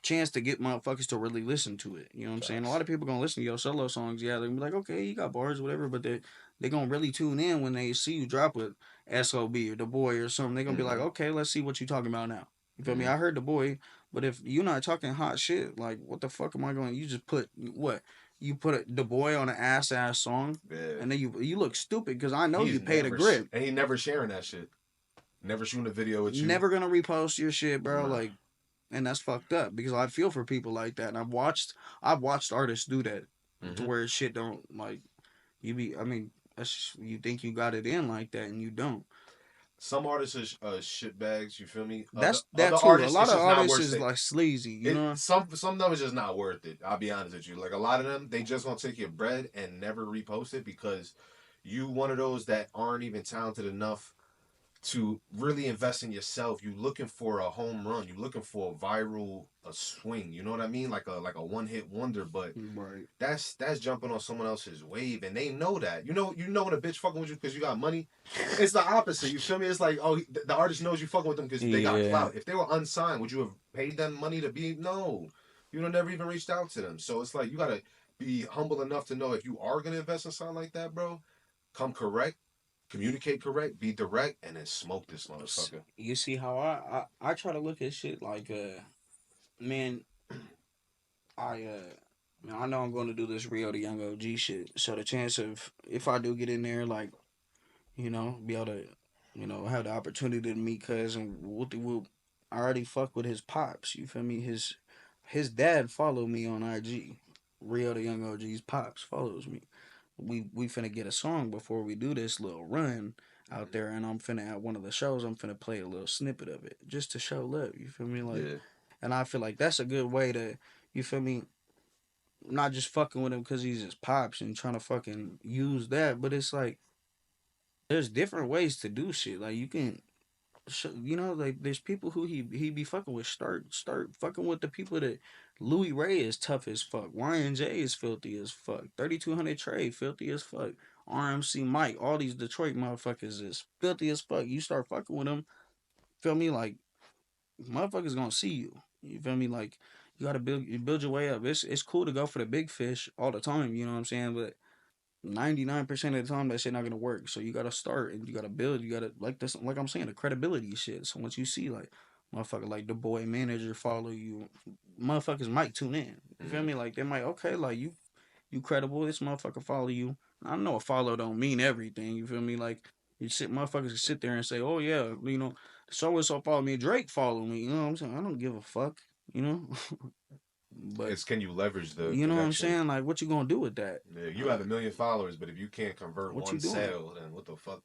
B: chance to get motherfuckers to really listen to it. You know what I'm saying? A lot
C: Facts.
B: of people gonna listen to your solo songs. Yeah, they're gonna be like, okay, you got bars, whatever. But they gonna really tune in when they see you drop with SOB or the boy or something. They gonna be like,
C: Mm-hmm.
B: okay, let's see what you talking about now. You feel me?
C: Mm-hmm.
B: I heard the boy, but if you're not talking hot shit, like what the fuck am I going? You just put what? You put the boy on an ass song,
C: Yeah.
B: and then you look stupid because I know
C: He's
B: you paid a
C: never
B: grip.
C: and he never sharing that shit. Never shooting a video with you.
B: Never gonna repost your shit, bro.
C: Nah.
B: Like and that's fucked up because I feel for people like that, and I've watched artists do that to
C: Mm-hmm.
B: where shit don't like you be. I mean, you think you got it in like that, and you don't.
C: Some artists are shit bags. You feel me?
B: That's
C: Other
B: that too. A
C: artists,
B: lot
C: it's
B: of
C: just not
B: artists
C: worth
B: is
C: it.
B: like sleazy, you know.
C: Some of them is just not worth it. I'll be honest with you. Like a lot of them, they just gonna take your bread and never repost it because you one of those that aren't even talented enough to really invest in yourself. You looking for a home run. You looking for a swing. You know what I mean? Like a one hit wonder. But
B: Right.
C: that's jumping on someone else's wave, and they know that. You know when a bitch fucking with you because you got money. It's the opposite. You feel me? It's like the artist knows you fucking with them because they got
B: Yeah.
C: clout. If they were unsigned, would you have paid them money to be? No. you don't never even reached out to them. So it's like you gotta be humble enough to know if you are gonna invest in something like that, bro. Come correct, communicate correct, be direct, and then smoke this motherfucker.
B: You see how I try to look at shit like man, I man, I know I'm going to do this Rio the Young OG shit. So the chance of if I do get in there, like, be able to, have the opportunity to meet cousin Whoopty Whoop. I already fuck with his pops. You feel me? His dad followed me on IG. Rio the Young OG's pops follows me. We finna get a song before we do this little run out there, and I'm finna at one of the shows. I'm finna play a little snippet of it just to show love. You feel me? Like,
C: Yeah.
B: and I feel like that's a good way to, you feel me, not just fucking with him because he's his pops and trying to fucking use that, but it's like there's different ways to do shit. Like you can, like there's people who he be fucking with. Start fucking with the people that Louis Ray is tough as fuck. YNJ is filthy as fuck. 3200 Trey filthy as fuck. RMC Mike, all these Detroit motherfuckers is filthy as fuck. You start fucking with them, feel me? Like motherfuckers gonna see you. You feel me? Like you gotta build your way up. It's cool to go for the big fish all the time. You know what I'm saying? But 99% of the time that shit not gonna work. So you gotta start and you gotta build. You gotta like this, like I'm saying, the credibility shit. So once you see like motherfucker like the boy manager follow you, motherfuckers might tune in. You feel
C: Mm-hmm.
B: me? Like they might okay, like you credible. This motherfucker follow you. I know a follow don't mean everything. You feel me? Like you sit motherfuckers sit there and say, oh yeah, so and so follow me. Drake follow me. You know what I'm saying? I don't give a fuck. You know. But
C: It's can you leverage the
B: you know what I'm
C: connection?
B: saying? Like what you gonna do with that?
C: Yeah, you have a million followers, but if you can't convert
B: What you
C: one
B: doing?
C: sale, then what the fuck?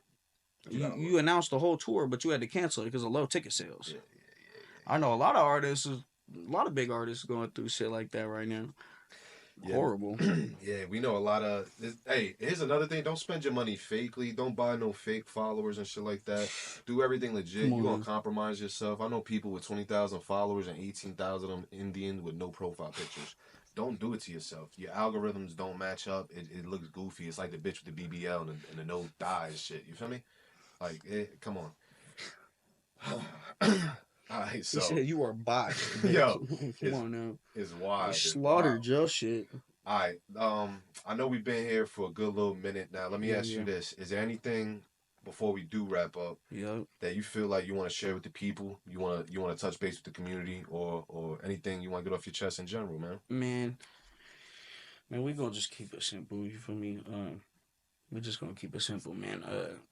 C: What you
B: You
C: gotta
B: you
C: look?
B: announced the whole tour, but you had to cancel it because of low ticket sales.
C: Yeah, yeah,
B: I know a lot of artists, a lot of big artists going through shit like that right now.
C: yeah,
B: Horrible.
C: yeah. Yeah, we know a lot of. Hey, here's another thing: don't spend your money fakely. Don't buy no fake followers and shit like that. Do everything legit.
B: Come
C: You
B: on
C: gonna
B: now.
C: compromise yourself? I know people with 20,000 followers and 18,000 of them Indian with no profile pictures. Don't do it to yourself. Your algorithms don't match up. It looks goofy. It's like the bitch with the BBL and the no thighs shit. You feel me? Like, come on. All right,
B: He
C: so
B: said you are botched, bitch.
C: yo,
B: Come
C: it's
B: on now.
C: it's
B: I
C: wild. It's wild.
B: slaughtered your shit.
C: All right. I know we've been here for a good little minute now. Let me
B: Yeah,
C: ask you
B: yeah.
C: this: is there anything before we do wrap up
B: Yep.
C: that you feel like you want to share with the people? You want to touch base with the community, or anything you want to get off your chest in general, man?
B: Man, man, we gonna just keep it simple. You feel me? We just gonna keep it simple, man.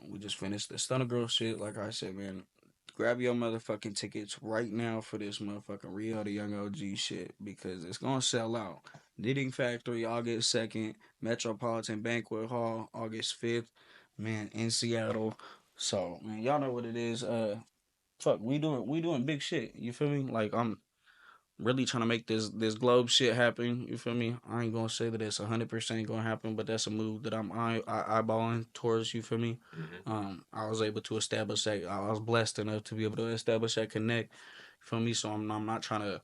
B: We just finished the Stunner Girl shit. Like I said, man, grab your motherfucking tickets right now for this motherfucking Rio the Young OG shit because it's gonna sell out. Knitting Factory August 2nd, Metropolitan Banquet Hall August 5th, man, in Seattle. So man, y'all know what it is. Fuck, we doing big shit. You feel me? Like I'm really trying to make this globe shit happen. You feel me? I ain't gonna say that it's 100% gonna happen, but that's a move that I'm eyeballing towards. You feel me?
C: Mm-hmm.
B: I was able to establish that. I was blessed enough to be able to establish that connect. You feel me? So I'm not trying to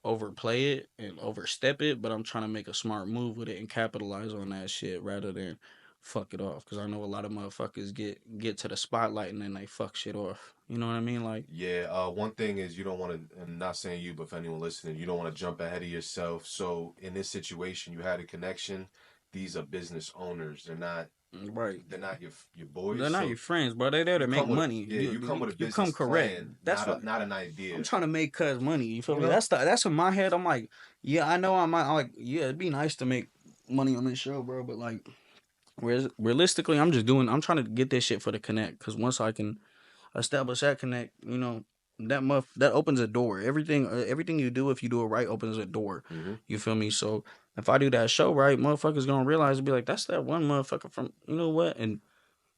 B: overplay it and overstep it, but I'm trying to make a smart move with it and capitalize on that shit rather than fuck it off. Cause I know a lot of motherfuckers get to the spotlight and then they fuck shit off. You know what I mean? Like,
C: Yeah. One thing is you don't want to. I'm not saying you, but for anyone listening, you don't want to jump ahead of yourself. So in this situation, you had a connection. These are business owners. They're not.
B: right.
C: They're not your boys.
B: They're not
C: So
B: your friends, bro. They're there
C: you
B: to make
C: come with
B: money.
C: yeah. You come with a
B: You
C: business
B: come correct.
C: plan,
B: That's
C: not
B: what
C: not an
B: I'm
C: idea.
B: trying to make. Cuz money. You feel
C: You
B: me?
C: know.
B: That's in my head. I'm like, yeah, I know. I'm like, yeah, it'd be nice to make money on this show, bro. But like, realistically, I'm trying to get this shit for the connect. Cause once I can establish that connect, that opens a door. Everything you do, if you do it right, opens a door.
C: Mm-hmm.
B: You feel me? So if I do that show right, motherfuckers gonna realize and be like, that's that one motherfucker from you know what and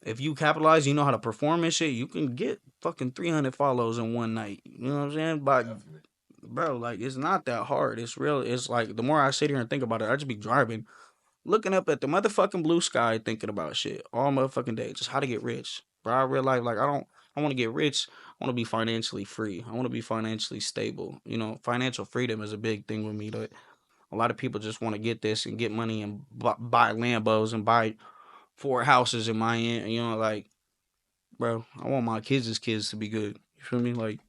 B: if you capitalize, you know how to perform and shit, you can get fucking 300 follows in one night. You know what I'm saying? But,
C: Definitely.
B: bro, like, it's not that hard. It's real. It's like, the more I sit here and think about it, I just be driving, looking up at the motherfucking blue sky, thinking about shit all motherfucking day. Just how to get rich. Bro, I realize, like, I want to get rich. I want to be financially free. I want to be financially stable. Financial freedom is a big thing with me. That a lot of people just want to get this and get money and buy Lambos and buy four houses in Miami. Like, bro, I want my kids' kids to be good. You feel me? Like,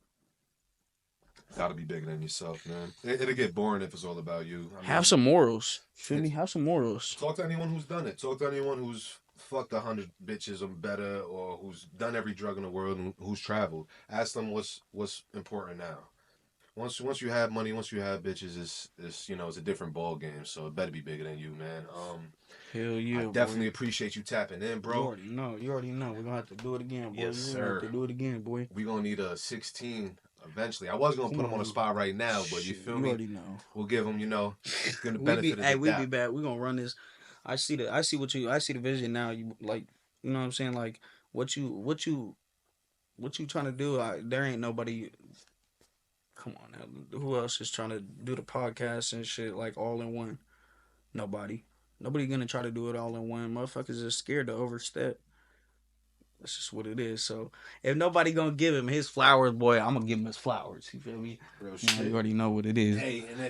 C: Gotta be bigger than yourself, man. It'll get boring if it's all about you. I
B: Have
C: mean,
B: some morals. Feel me? Have some morals.
C: talk to anyone who's done it. Talk to anyone who's fucked 100 bitches or better, or who's done every drug in the world and who's traveled. Ask them what's important now. Once you have money, once you have bitches, it's it's a different ball game. So it better be bigger than you, man.
B: Hell
C: I
B: yeah,
C: definitely
B: boy.
C: appreciate you tapping in,
B: You
C: bro.
B: already know. You already know. We're gonna have to do it again, boy.
C: Yes,
B: We're gonna have
C: sir.
B: to do it again, boy.
C: We gonna need a 16 eventually. I was gonna
B: Come
C: put him on the
B: on now.
C: spot right now, but you
B: Shit,
C: feel
B: you
C: me?
B: already know.
C: We'll give him, give him the
B: We be
C: benefit of
B: hey,
C: the
B: we be
C: doubt.
B: back. We gonna run this. I see the vision now. You like, you know what I'm saying? Like what you trying to do? There ain't nobody. Come on now. Who else is trying to do the podcast and shit like all in one? Nobody. Nobody gonna try to do it all in one. Motherfuckers are scared to overstep. That's just what it is. So if nobody gonna give him his flowers, boy, I'm gonna give him his flowers. You feel me?
C: Real
B: Now you
C: shit.
B: already know what it is.
C: Hey, and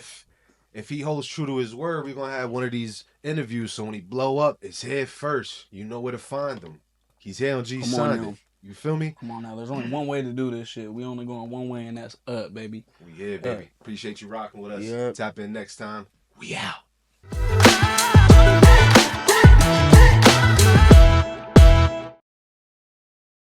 C: if he holds true to his word, we're gonna have one of these interviews. So when he blow up, it's here first. You know where to find him. He's here on G
B: Come on
C: Sunday.
B: now.
C: You feel me?
B: Come on now. There's only one way to do this shit. We only going one way, and that's up, baby.
C: We here, baby. Appreciate you rocking with us.
B: Yep.
C: Tap in next time. We out.